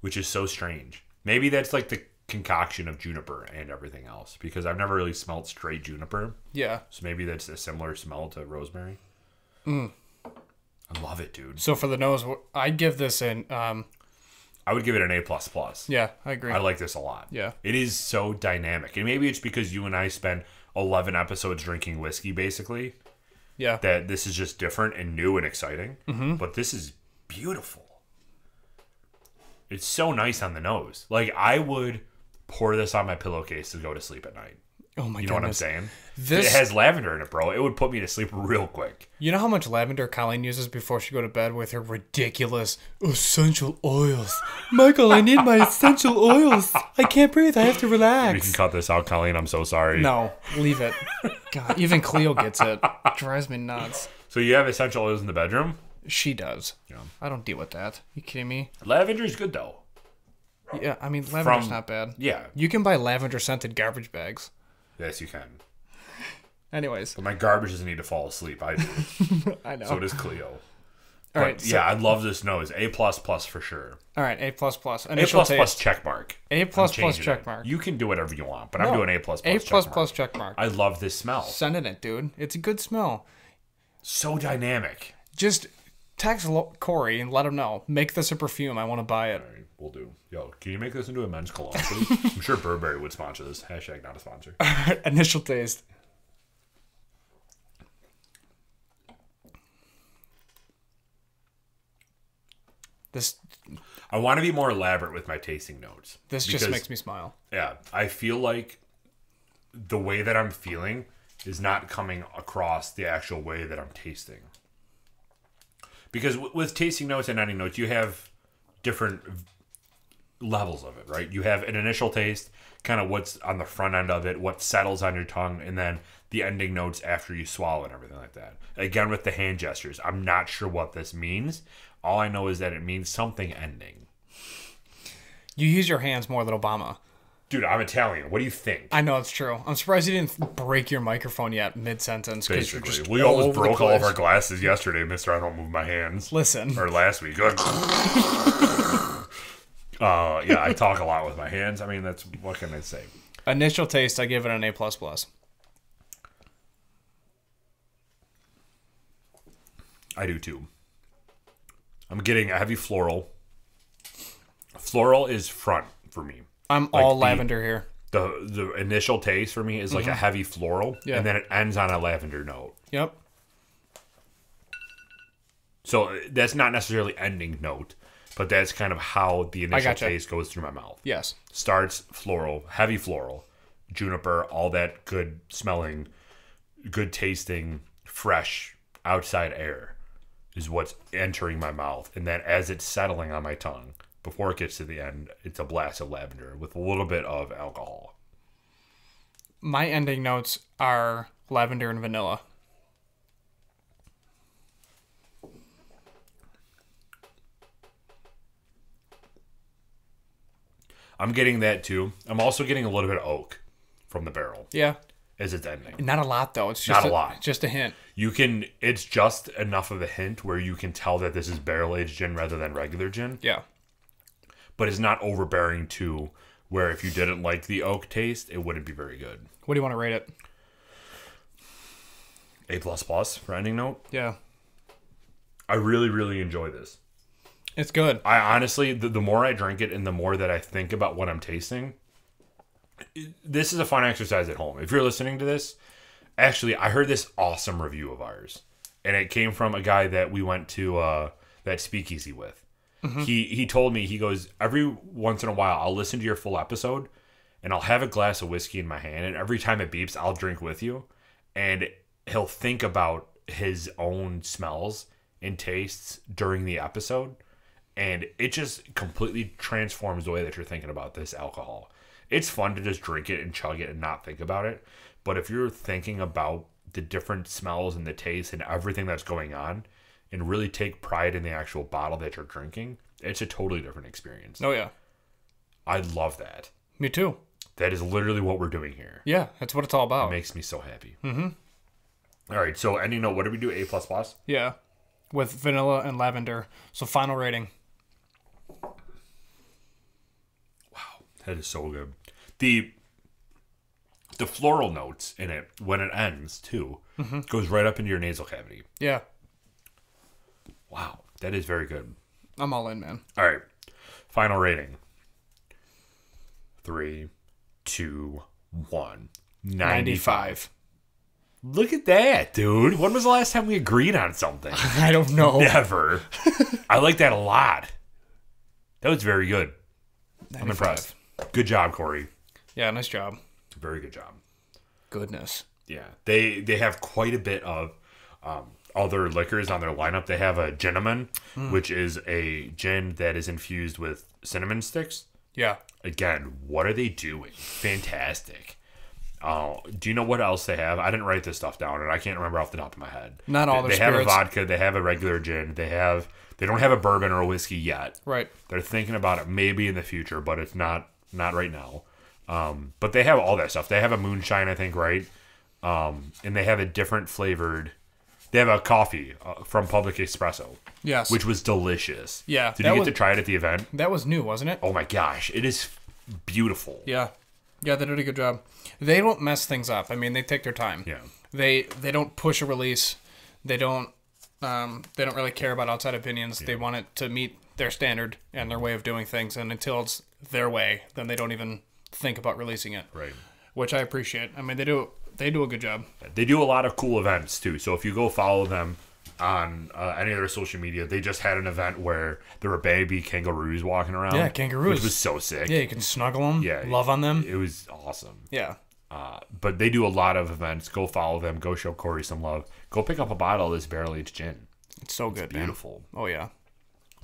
A: which is so strange. Maybe that's like the concoction of juniper and everything else because I've never really smelled straight juniper.
B: Yeah.
A: So maybe that's a similar smell to rosemary. I love it, dude.
B: So for the nose, I'd give this an
A: I would give it an A++.
B: yeah, I agree.
A: I like this a lot.
B: Yeah.
A: It is so dynamic. And maybe it's because you and I spent 11 episodes drinking whiskey, basically,
B: Yeah.
A: that this is just different and new and exciting. Mm-hmm. But this is beautiful. It's so nice on the nose. Like, I would pour this on my pillowcase to go to sleep at night.
B: Oh my
A: You know what I'm
B: goodness.
A: saying?
B: This-
A: It has lavender in it, bro. It would put me to sleep real quick.
B: You know how much lavender Colleen uses before she go to bed with her ridiculous essential oils? Michael, I need my essential oils. I can't breathe. I have to
A: We
B: relax.
A: can cut this out, Colleen. I'm so sorry.
B: No, leave it. God, even Cleo gets it. Drives me nuts.
A: So you have essential oils in the bedroom?
B: She does.
A: Yeah.
B: I don't deal with that. You kidding me?
A: Lavender is good, though.
B: Yeah, I mean, lavender's
A: From-
B: not bad.
A: Yeah.
B: You can buy lavender scented garbage bags.
A: Yes, you can.
B: Anyways,
A: But my garbage doesn't need to fall asleep. I do.
B: I know.
A: So does Cleo.
B: All
A: But
B: right, so-
A: yeah, I love this nose. A++ for sure.
B: All right, A++.
A: A++
B: Initial taste.
A: check mark.
B: A++
A: I'm changing
B: check
A: it.
B: mark.
A: You can do whatever you want, but I'm
B: No.
A: doing A++
B: A++
A: check mark.
B: check mark.
A: I love this smell.
B: Send it, dude. It's a good smell.
A: So dynamic.
B: Just text Corey and let him know. Make this a perfume. I want to buy it.
A: All right, we'll do. Yo, can you make this into a men's cologne, please? I'm sure Burberry would sponsor this. Hashtag not a sponsor.
B: Initial taste. This
A: I want to be more elaborate with my tasting notes.
B: just
A: because,
B: makes me smile.
A: Yeah, I feel like the way that I'm feeling is not coming across the actual way that I'm tasting. Because with tasting notes and ending notes, you have different levels of it, right? You have an initial taste, kind of what's on the front end of it, what settles on your tongue, and then the ending notes after you swallow and everything like that. Again, with the hand gestures, I'm not sure what this means. All I know is that it means something ending.
B: You use your hands more than Obama.
A: Dude, I'm Italian. What do you think?
B: I know it's true. I'm surprised you didn't break your microphone yet mid-sentence.
A: Basically. We almost broke all of our glasses yesterday, Mr. I don't move my hands.
B: Listen.
A: Or last week. Yeah, I talk a lot with my hands. I mean, that's, what can I say?
B: Initial taste, I give it an A++.
A: I do too. I'm getting a heavy floral. Floral is front for me.
B: I'm like all lavender here.
A: The initial taste for me is like a heavy floral, and then it ends on a lavender note.
B: Yep.
A: So that's not necessarily ending note, but that's kind of how the initial taste goes through my mouth.
B: Yes.
A: Starts floral, heavy floral, juniper, all that good smelling, good tasting, fresh outside air is what's entering my mouth. And then as it's settling on my tongue, before it gets to the end, it's a blast of lavender with a little bit of alcohol.
B: My ending notes are lavender and vanilla.
A: I'm getting that too. I'm also getting a little bit of oak from the barrel.
B: Yeah.
A: As it's ending.
B: Not a lot though. It's just
A: not a lot.
B: Just a hint.
A: It's just enough of a hint where you can tell that this is barrel aged gin rather than regular gin.
B: Yeah. But
A: it's not overbearing too, where if you didn't like the oak taste, it wouldn't be very good.
B: What do you want to rate it?
A: A++ for ending note.
B: Yeah.
A: I really, really enjoy this.
B: It's good.
A: I honestly, the more I drink it and the more that I think about what I'm tasting, this is a fun exercise at home. If you're listening to this, actually, I heard this awesome review of ours. And it came from a guy that we went to that speakeasy with. Mm-hmm. He told me, he goes, every once in a while, I'll listen to your full episode, and I'll have a glass of whiskey in my hand, and every time it beeps, I'll drink with you. And he'll think about his own smells and tastes during the episode, and it just completely transforms the way that you're thinking about this alcohol. It's fun to just drink it and chug it and not think about it, but if you're thinking about the different smells and the taste and everything that's going on, and really take pride in the actual bottle that you're drinking, it's a totally different experience.
B: Oh, yeah.
A: I love that.
B: Me too.
A: That is literally what we're doing here.
B: Yeah, that's what it's all about.
A: It makes me so happy. Mm-hmm. All right, so ending note, what did we do? A++?
B: Yeah, with vanilla and lavender. So final rating.
A: Wow, that is so good. The floral notes in it, when it ends, too, goes right up into your nasal cavity.
B: Yeah.
A: Wow, that is very good.
B: I'm all in, man.
A: All right, final rating. 3, 2, 1. 95. Look at that, dude. When was the last time we agreed on something?
B: I don't know.
A: Never. I like that a lot. That was very good.
B: 95.
A: I'm impressed. Good job, Corey.
B: Yeah, nice job.
A: Very good job.
B: Goodness.
A: Yeah, they have quite a bit of other liquors on their lineup. They have a Cinnamon, which is a gin that is infused with cinnamon sticks.
B: Yeah.
A: Again, what are they doing? Fantastic. Do you know what else they have? I didn't write this stuff down, and I can't remember off the top of my head.
B: Not all their
A: They
B: spirits.
A: have a vodka. They have a regular gin. They don't have a bourbon or a whiskey yet.
B: Right.
A: They're thinking about it maybe in the future, but it's not right now. But they have all that stuff. They have a moonshine, I think, right? And they have a different flavored. They have a coffee from Public Espresso.
B: Yes.
A: Which was delicious.
B: Yeah.
A: Did you get to try it at the event?
B: That was new, wasn't it?
A: Oh my gosh, it is beautiful.
B: Yeah. Yeah, they did a good job. They don't mess things up. I mean, they take their time.
A: Yeah.
B: They don't push a release. They don't really care about outside opinions. Yeah. They want it to meet their standard and their way of doing things, and until it's their way, then they don't even think about releasing it.
A: Right.
B: Which I appreciate. I mean, they do a good job.
A: They do a lot of cool events too. So if you go follow them on any of their social media, they just had an event where there were baby kangaroos walking around.
B: Yeah, kangaroos.
A: Which was so sick.
B: Yeah, you can snuggle them.
A: Yeah,
B: love on them.
A: It was awesome.
B: Yeah.
A: But they do a lot of events. Go follow them. Go show Corey some love. Go pick up a bottle of this barrel-aged gin.
B: It's so good,
A: beautiful.
B: Man. Oh, yeah.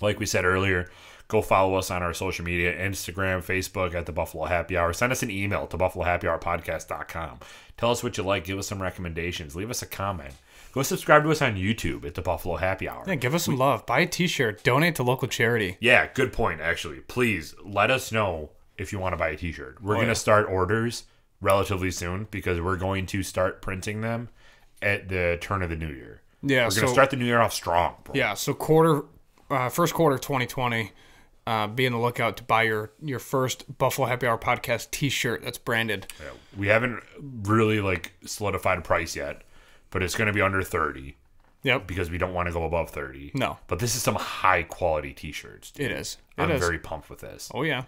A: Like we said earlier, go follow us on our social media, Instagram, Facebook at The Buffalo Happy Hour. Send us an email to buffalohappyhourpodcast.com. Tell us what you like. Give us some recommendations. Leave us a comment. Go subscribe to us on YouTube at The Buffalo Happy Hour.
B: Yeah, give us some love. Buy a t-shirt. Donate to local charity.
A: Yeah, good point, actually. Please let us know if you want to buy a t-shirt. We're
B: Oh,
A: going to
B: yeah.
A: start orders relatively soon because we're going to start printing them at the turn of the new year.
B: Yeah,
A: We're going to start the new year off strong, bro.
B: Yeah, so first quarter 2020, be on the lookout to buy your first Buffalo Happy Hour podcast T-shirt that's branded.
A: Yeah, we haven't really like solidified a price yet, but it's going to be under 30
B: Yep,
A: because we don't want to go above 30.
B: No.
A: But this is some high quality t-shirts, dude.
B: it is.
A: I'm
B: It is.
A: very pumped with this.
B: Oh yeah.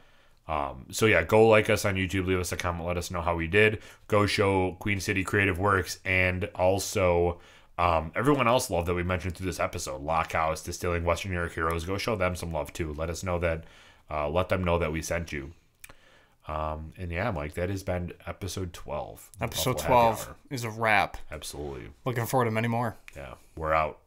A: So yeah, go like us on YouTube, leave us a comment, let us know how we did. Go show Queen City Creative Works, and also everyone else loved that we mentioned through this episode. Lockhouse, Distilling, Western New York Heroes. Go show them some love too. Let us know that. Let them know that we sent you. And yeah, Mike, that has been episode 12.
B: Episode
A: Buffalo Happy
B: 12
A: Hour.
B: is a wrap.
A: Absolutely.
B: Looking forward to many more.
A: Yeah, we're out.